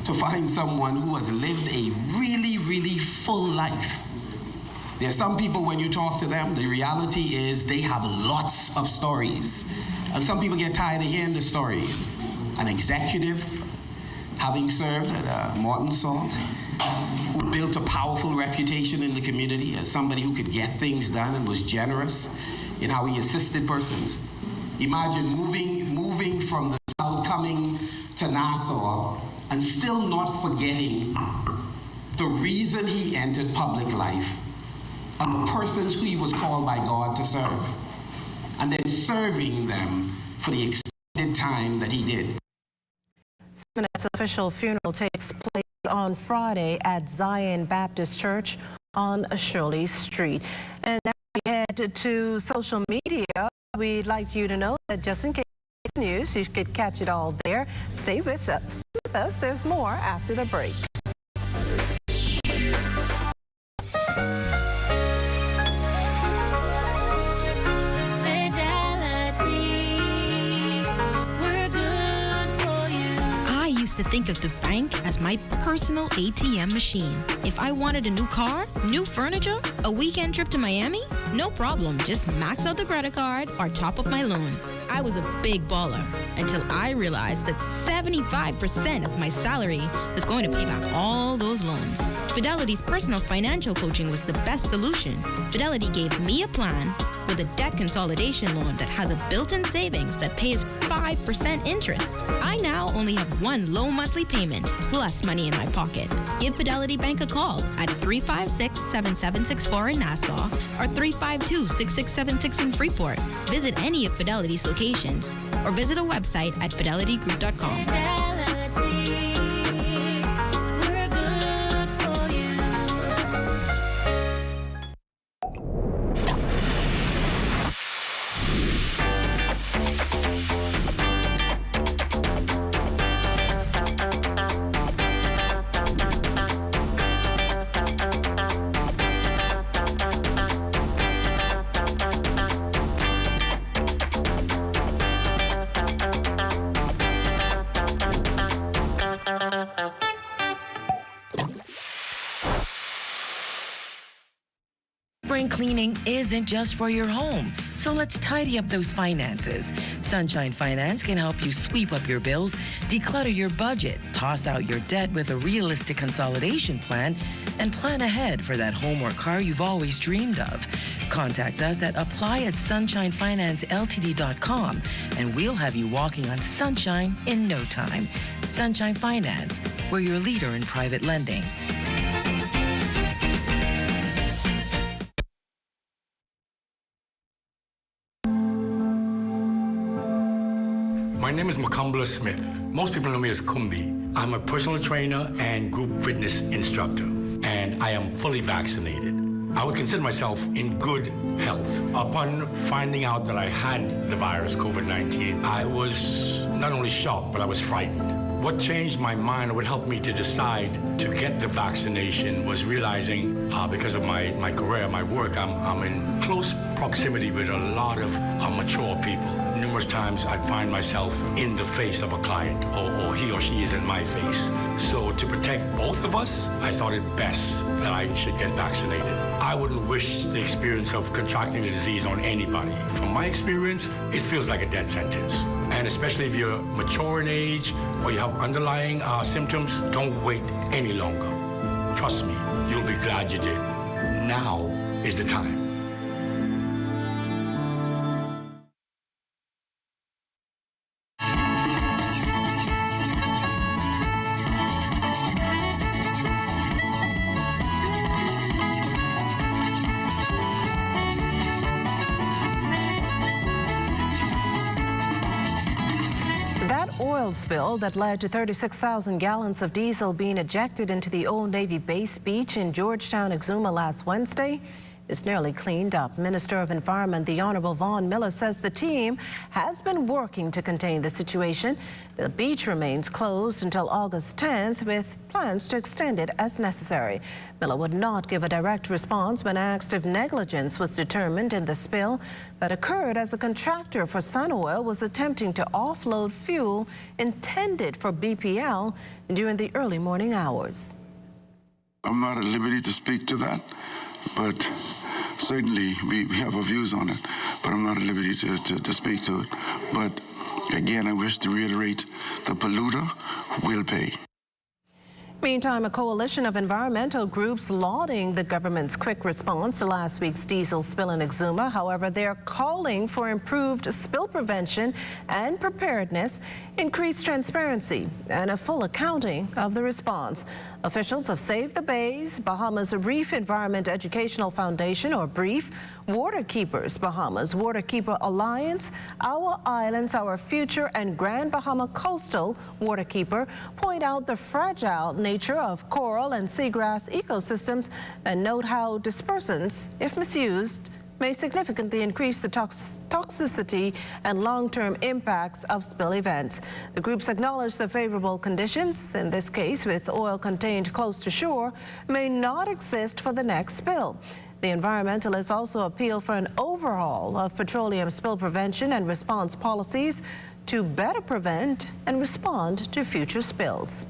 to find someone who has lived a really, really full life. There are some people, when you talk to them, the reality is they have lots of stories. And some people get tired of hearing the stories. An executive, having served at Morton Salt, who built a powerful reputation in the community as somebody who could get things done and was generous. in how he assisted persons. Imagine moving from the south, coming to Nassau, and still not forgetting the reason he entered public life and the persons who he was called by God to serve, and then serving them for the extended time that he did. Tonight's official funeral takes place on Friday at Zion Baptist Church on Shirley Street. And now we head to social media. We'd like you to know that just in case news, you could catch it all there. Stay with us. There's more after the break. To think of the bank as my personal ATM machine. If I wanted a new car, new furniture, a weekend trip to Miami, no problem. Just max out the credit card or top up my loan. I was a big baller until I realized that 75% of my salary was going to pay back all those loans. Fidelity's personal financial coaching was the best solution. Fidelity gave me a plan with a debt consolidation loan that has a built-in savings that pays 5% interest. I now only have one low monthly payment plus money in my pocket. Give Fidelity Bank a call at 356-7764 in Nassau or 352-6676 in Freeport. Visit any of Fidelity's locations or visit a website at fidelitygroup.com. Spring cleaning isn't just for your home, so let's tidy up those finances. Sunshine Finance can help you sweep up your bills, declutter your budget, toss out your debt with a realistic consolidation plan, and plan ahead for that home or car you've always dreamed of. Contact us at apply@sunshinefinanceltd.com, and we'll have you walking on sunshine in no time. Sunshine Finance, we're your leader in private lending. My name is Makumbla Smith. Most people know me as Kumbi. I'm a personal trainer and group fitness instructor, and I am fully vaccinated. I would consider myself in good health. Upon finding out that I had the virus, COVID-19, I was not only shocked, but I was frightened. What changed my mind, or what helped me to decide to get the vaccination, was realizing because of my career, my work, I'm in close proximity with a lot of mature people. Numerous times I find myself in the face of a client, or he or she is in my face. So to protect both of us, I thought it best that I should get vaccinated. I wouldn't wish the experience of contracting the disease on anybody. From my experience, it feels like a death sentence. And especially if you're mature in age or you have underlying symptoms, don't wait any longer. Trust me, you'll be glad you did. Now is the time. Oil spill that led to 36,000 gallons of diesel being ejected into the Old Navy Base Beach in Georgetown, Exuma last Wednesday is nearly cleaned up. Minister of Environment, the Honorable Vaughn Miller, says the team has been working to contain the situation. The beach remains closed until August 10th with plans to extend it as necessary. Miller would not give a direct response when asked if negligence was determined in the spill that occurred as a contractor for Sun Oil was attempting to offload fuel intended for BPL during the early morning hours. I'm not at liberty to speak to that, but certainly we have our views on it, but I'm not at liberty to speak to it. But again, I wish to reiterate, the polluter will pay. Meantime, a coalition of environmental groups lauding the government's quick response to last week's diesel spill in Exuma. However, they're calling for improved spill prevention and preparedness, increased transparency, and a full accounting of the response. Officials of Save the Bays, Bahamas Reef Environment Educational Foundation, or BREEF, Waterkeepers Bahamas, Waterkeeper Alliance, Our Islands, Our Future, and Grand Bahama Coastal Waterkeeper point out the fragile nature of coral and seagrass ecosystems and note how dispersants, if misused, may significantly increase the toxicity and long-term impacts of spill events. The groups acknowledge the favorable conditions, in this case with oil contained close to shore, may not exist for the next spill. The environmentalists also appeal for an overhaul of petroleum spill prevention and response policies to better prevent and respond to future spills.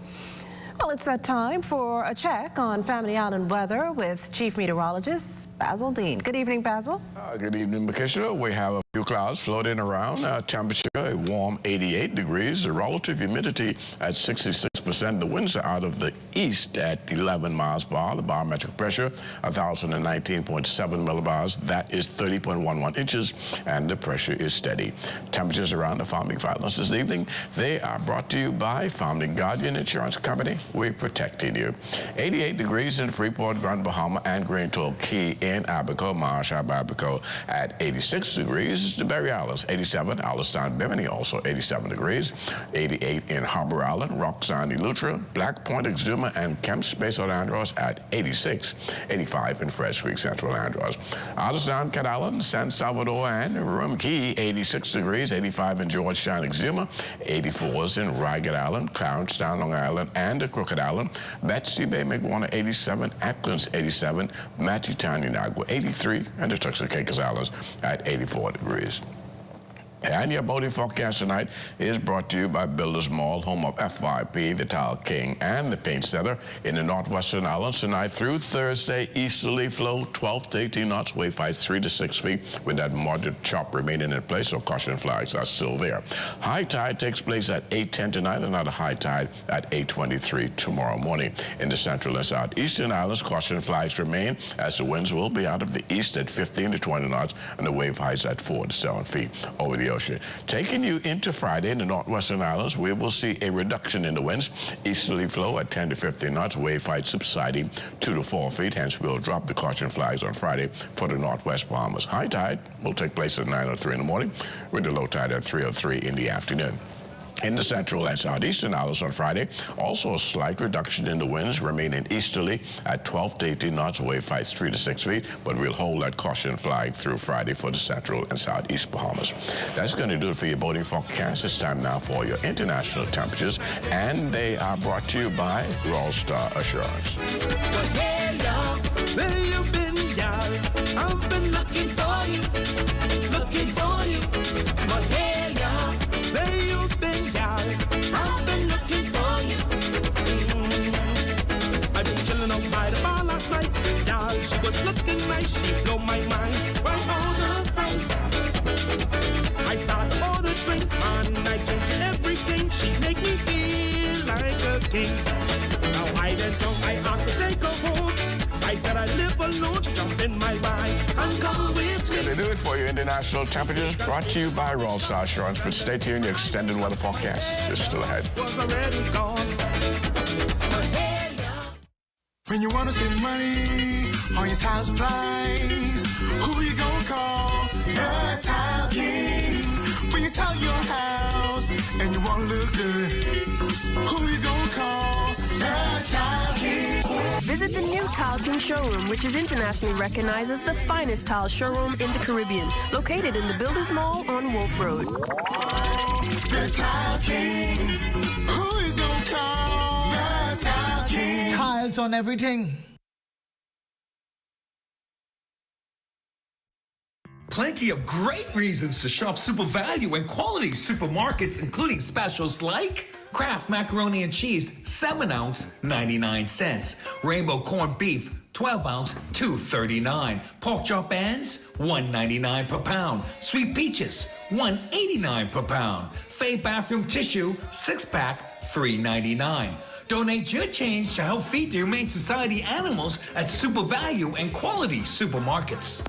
Well, it's that time for a check on Family Island weather with Chief Meteorologist Basil Dean. Good evening, Basil. Good evening, Makisha. We have a few clouds floating around. Temperature, a warm 88 degrees. The relative humidity at 66%. The winds are out of the east at 11 miles per hour. The barometric pressure, 1,019.7 millibars. That is 30.11 inches, and the pressure is steady. Temperatures around the farming violence this evening, they are brought to you by Family Guardian Insurance Company. We're protecting you. 88 degrees in Freeport, Grand Bahama, and Grand Turk Key in Abaco, Marsh Abaco at 86 degrees. The Berry Islands, 87. Alistown, Bimini, also 87 degrees. 88 in Harbor Island, Roxanne, Eleuthera, Black Point, Exuma, and Kemp Space, Andros at 86. 85 in Fresh Creek, Central Andros. Alistown, Cat Island, San Salvador, and Rum Key, 86 degrees. 85 in Georgetown, Exuma. 84s in Ragged Island, Clarencetown, Long Island, and the Crooked Island. Betsy Bay, McWarner, 87. Acklands, 87. Matthewtown, Inagua, 83. And the Turks and Caicos Islands at 84 degrees. And your boating forecast tonight is brought to you by Builders Mall, home of FYP, the Tile King, and the Paint Setter in the Northwestern Islands tonight through Thursday. Easterly flow 12 to 18 knots, wave height 3 to 6 feet, with that moderate chop remaining in place, so caution flags are still there. High tide takes place at 8:10 tonight, another high tide at 8:23 tomorrow morning. In the Central and Southeastern Islands, caution flags remain as the winds will be out of the east at 15 to 20 knots, and the wave heights at 4 to 7 feet over the ocean. Taking you into Friday in the Northwestern Islands, we will see a reduction in the winds. Easterly flow at 10 to 15 knots, wave height subsiding 2 to 4 feet. Hence, we'll drop the caution flags on Friday for the Northwest Bahamas. High tide will take place at 9:03 in the morning, with the low tide at 3:03 in the afternoon. In the Central and Southeastern Islands on Friday, also a slight reduction in the winds, remaining easterly at 12 to 18 knots, wave heights 3 to 6 feet, but we'll hold that caution flag through Friday for the Central and Southeast Bahamas. That's going to do it for your boating forecast. It's time now for your international temperatures, and they are brought to you by Royal Star Assurance. Where you been, y'all? I've been looking for you, looking for you. But hey, y'all, where you been, y'all? I've been looking for you. I've been chilling out by the bar last night. This y'all, she was looking nice, she blew my mind. Right on the side, I start to order drinks, and I drink everything. She make me feel like a king. Now I didn't know, I asked to take her home. I said I live alone, jump in my ride and come with me. They do it for you. International temperatures brought to you by Royal Star Assurance. But stay tuned, your extended weather forecast is still ahead. Was already gone. When you want to save money on your tile supplies, who you gonna call? The Tile King. When you tile your house and you want to look good, who you gonna call? The Tile King. Visit the new Tile King showroom, which is internationally recognized as the finest tile showroom in the Caribbean, located in the Builders Mall on Wolf Road. The Tile King. Who you gonna call? The Tile King. Tiles on everything. Plenty of great reasons to shop Super Value and quality supermarkets, including specials like Kraft Macaroni and Cheese, 7-ounce, 99 cents. Rainbow Corned Beef, 12-ounce, $2.39. Pork chop ends, $1.99 per pound. Sweet Peaches, $1.89 per pound. Fay Bathroom Tissue, 6-pack, $3.99. Donate your change to help feed the Humane Society animals at Super Value and Quality Supermarkets.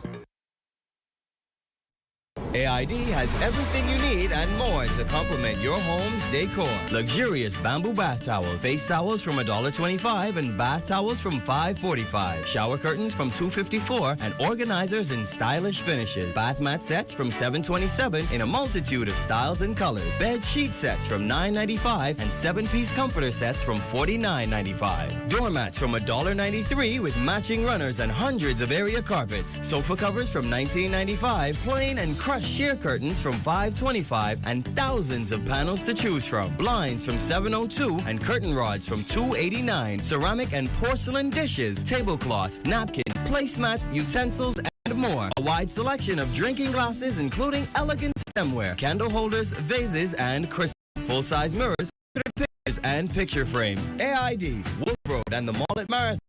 AID has everything you need and more to complement your home's decor. Luxurious bamboo bath towels, face towels from $1.25 and bath towels from $5.45. Shower curtains from $2.54 and organizers in stylish finishes. Bath mat sets from $7.27 in a multitude of styles and colors. Bed sheet sets from $9.95 and 7-piece comforter sets from $49.95. Doormats from $1.93 with matching runners and hundreds of area carpets. Sofa covers from $19.95, plain and crushed sheer curtains from $5.25 and thousands of panels to choose from. Blinds from $7.02 and curtain rods from $2.89. Ceramic and porcelain dishes, tablecloths, napkins, placemats, utensils, and more. A wide selection of drinking glasses, including elegant stemware, candle holders, vases, and crystals. Full-size mirrors, pictures, and picture frames. AID, Wolf Road, and the Mall at Marathon.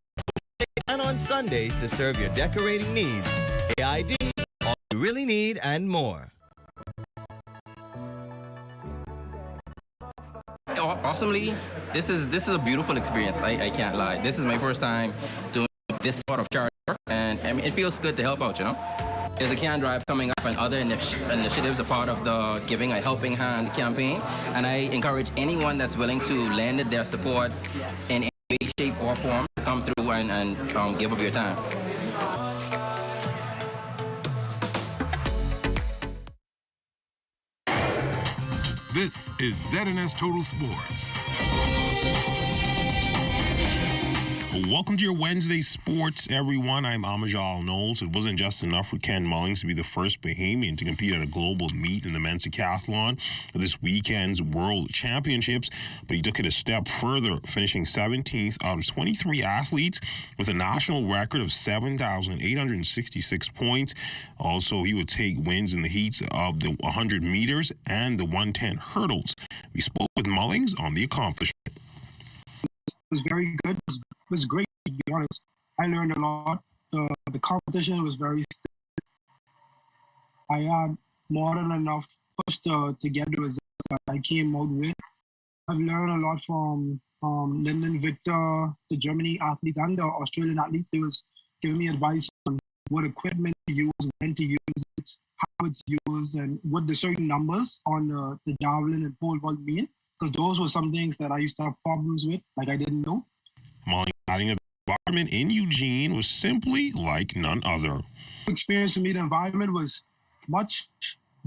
And on Sundays to serve your decorating needs. AID, all you really need and more. Awesomely, this is a beautiful experience. I can't lie. This is my first time doing this sort of charity work, and I mean, it feels good to help out, you know. There's a can drive coming up and other initiatives are part of the Giving a Helping Hand campaign, and I encourage anyone that's willing to lend their support in any way, shape, or form to come through and give of your time. This is ZNS Total Sports. Welcome to your Wednesday Sports, everyone. I'm Amajal Knowles. It wasn't just enough for Ken Mullings to be the first Bahamian to compete at a global meet in the men's decathlon for this weekend's World Championships, but he took it a step further, finishing 17th out of 23 athletes with a national record of 7,866 points. Also, he would take wins in the heats of the 100 meters and the 110 hurdles. We spoke with Mullings on the accomplishment. It was very good. It was great, to be honest. I learned a lot. The competition was very stiff. I had more than enough push to get the results that I came out with. I've learned a lot from Lyndon Victor, the Germany athletes, and the Australian athletes. They was giving me advice on what equipment to use, when to use it, how it's used, and what the certain numbers on the javelin and pole vault mean. Because those were some things that I used to have problems with, like I didn't know. Molly adding that the environment in Eugene was simply like none other. The experience for me, the environment was much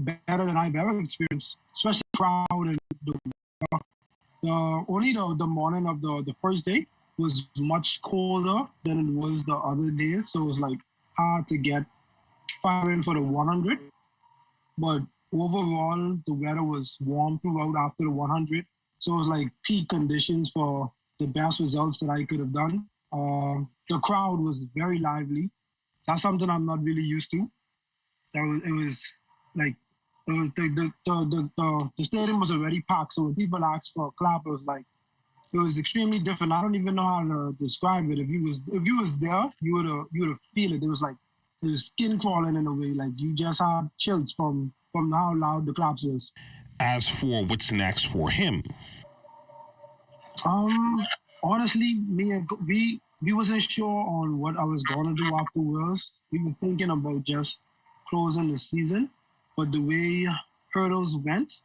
better than I've ever experienced, especially the crowd and the morning of the first day was much colder than it was the other days, so it was like hard to get firing for the 100, but overall, the weather was warm throughout after the 100, so it was like peak conditions for the best results that I could have done. The crowd was very lively. That's something I'm not really used to. The stadium was already packed, so when people asked for a clap, it was extremely different. I don't even know how to describe it. If you was there, you would have feel it. It was like it was skin crawling in a way, like you just had chills from how loud the claps was. As for what's next for him? Honestly, we wasn't sure on what I was gonna do afterwards. We were thinking about just closing the season, but the way hurdles went,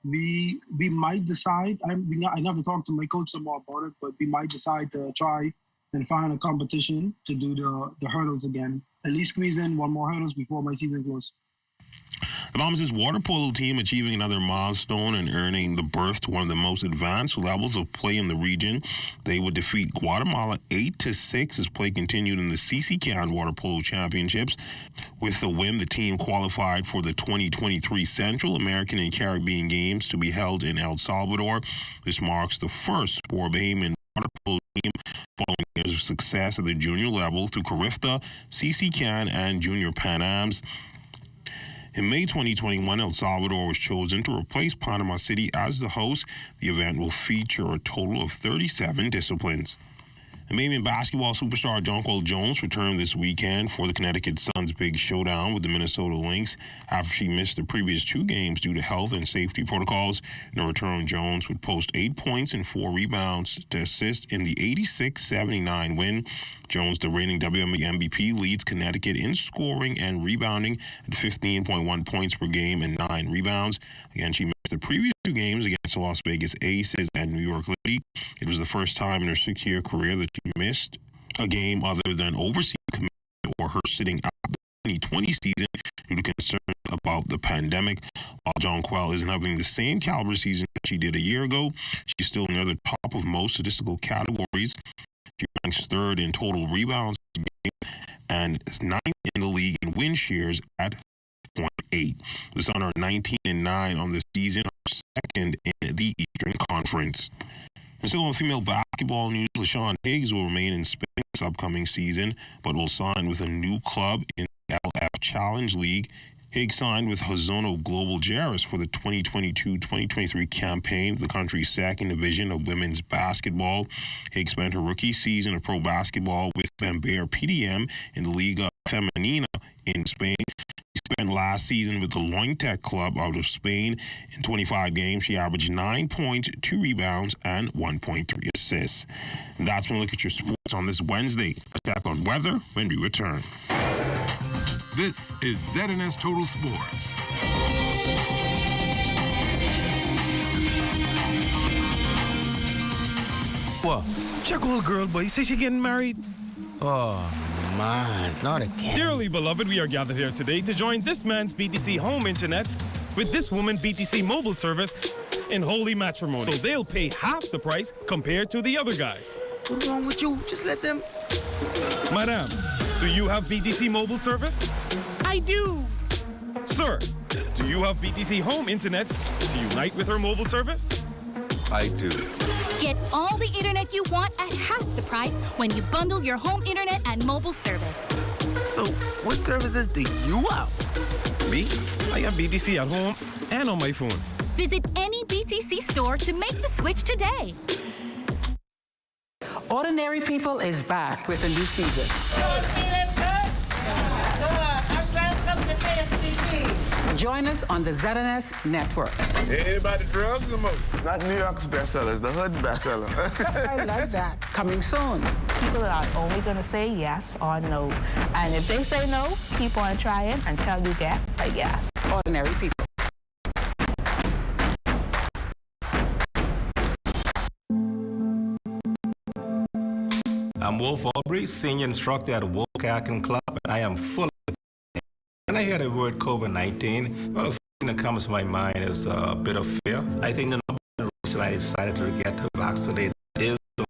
we might decide. I never talked to my coach some more about it, but we might decide to try and find a competition to do the hurdles again. At least squeeze in one more hurdles before my season closes. The Bahamas' water polo team achieving another milestone and earning the berth to one of the most advanced levels of play in the region. They would defeat Guatemala 8-6 as play continued in the CCCAN Water Polo Championships. With the win, the team qualified for the 2023 Central American and Caribbean Games to be held in El Salvador. This marks the first for Bahamian water polo team following years of success at the junior level through Carifta, CCCAN, and Junior Pan Ams. In May 2021, El Salvador was chosen to replace Panama City as the host. The event will feature a total of 37 disciplines. Canadian basketball superstar Jonquel Jones returned this weekend for the Connecticut Sun's big showdown with the Minnesota Lynx after she missed the previous 2 games due to health and safety protocols. In return, Jones would post 8 points and 4 rebounds to assist in the 86-79 win. Jones, the reigning WNBA MVP, leads Connecticut in scoring and rebounding at 15.1 points per game and 9 rebounds. Again, she missed the previous 2 games against the Las Vegas Aces and New York Liberty. It was the first time in her 6-year career that she missed a game other than overseas commitment or her sitting out the 2020 season due to concerns about the pandemic. While Jonquel isn't having the same caliber season that she did a year ago, she's still near the top of most statistical categories. She ranks 3rd in total rebounds per game and is 9th in the league in win shares at 0.8. The Sun are 19-9 on the season, are 2nd in the Eastern Conference. And still in female basketball news, LaShawn Higgs will remain in Spain this upcoming season, but will sign with a new club in the LF Challenge League. Higgs signed with Hozono Global Jaris for the 2022-2023 campaign of the country's 2nd division of women's basketball. Higgs spent her rookie season of pro basketball with Bambayer PDM in the Liga Femenina in Spain. She spent last season with the Lointec club out of Spain. In 25 games, she averaged 9 points, 2 rebounds, and 1.3 assists. And that's when we look at your sports on this Wednesday. A check on weather when we return. This is ZNS Total Sports. What? Check old girl, boy. You say she getting married? Oh, man. Not again. Dearly beloved, we are gathered here today to join this man's BTC home internet with this woman BTC mobile service in holy matrimony. So they'll pay half the price compared to the other guys. What's wrong with you? Just let them... Madam, do you have BTC mobile service? I do. Sir, do you have BTC home internet to unite with her mobile service? I do. Get all the internet you want at half the price when you bundle your home internet and mobile service. So, what services do you have? Me? I have BTC at home and on my phone. Visit any BTC store to make the switch today. Ordinary People is back with a new season. Join us on the ZNS Network. Anybody drugs no more? Not New York's bestsellers, the hood bestseller. I like that. Coming soon. People are only going to say yes or no. And if they say no, keep on trying until you get a yes. Ordinary People. I'm Wolf Aubrey, senior instructor at Wolfkaken Club, and I am full of it. When I hear the word COVID-19, well, the first thing that comes to my mind is a bit of fear. I think the number one reason I decided to get vaccinated is to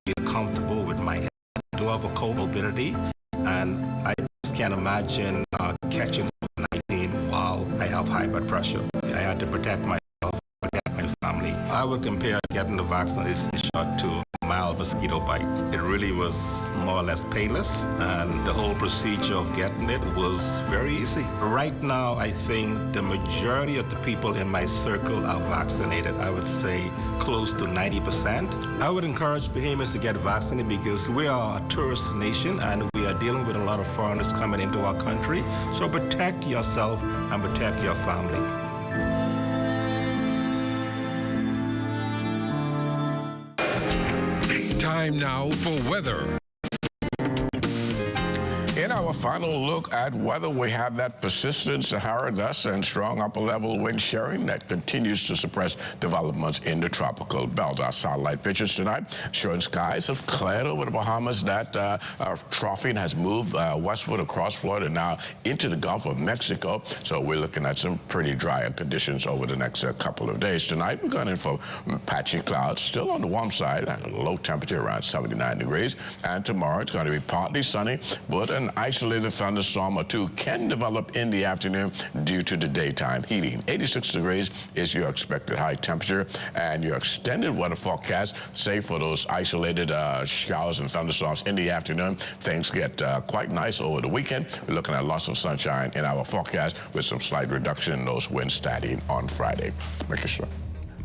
be comfortable with my health. I do have a comorbidity, and I just can't imagine catching COVID-19 while I have high blood pressure. I had to protect myself, protect my family. I would compare getting the vaccination shot to a mild mosquito bite. It really was more or less painless, and the whole procedure of getting it was very easy. Right now, I think the majority of the people in my circle are vaccinated. I would say close to 90%. I would encourage Bahamians to get vaccinated because we are a tourist nation and we are dealing with a lot of foreigners coming into our country. So protect yourself and protect your family. Time now for weather. In our final look at weather, we have that persistent Sahara dust and strong upper-level wind shearing that continues to suppress developments in the tropical belt. Our satellite pictures tonight showing skies have cleared over the Bahamas. That troughing has moved westward across Florida now into the Gulf of Mexico. So we're looking at some pretty dry conditions over the next couple of days. Tonight, we're going in for patchy clouds, still on the warm side, at a low temperature around 79 degrees. And tomorrow, it's going to be partly sunny, but an isolated thunderstorm or two can develop in the afternoon due to the daytime heating. 86 degrees is your expected high temperature, and your extended weather forecast, say for those isolated showers and thunderstorms in the afternoon, things get quite nice over the weekend. We're looking at lots of sunshine in our forecast with some slight reduction in those winds starting on Friday. Make sure.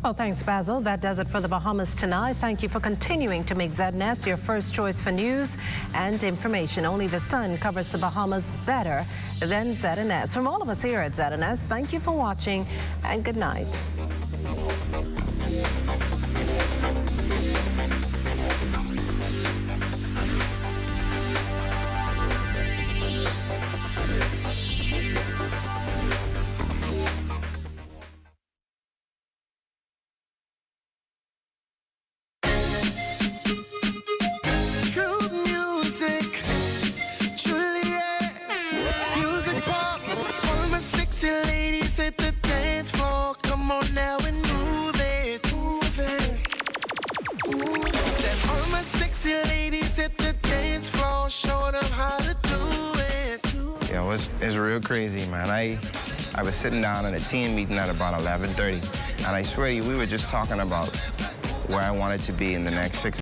Well, thanks, Basil. That does it for the Bahamas Tonight. Thank you for continuing to make ZNS your first choice for news and information. Only the sun covers the Bahamas better than ZNS. From all of us here at ZNS, thank you for watching and good night. Hit the dance floor, come on now and move it, move it, move it. Said all my sexy ladies hit the dance floor, show them how to do it. Yeah, it was real crazy, man. I was sitting down in a team meeting at about 11:30, and I swear to you, we were just talking about where I wanted to be in the next 6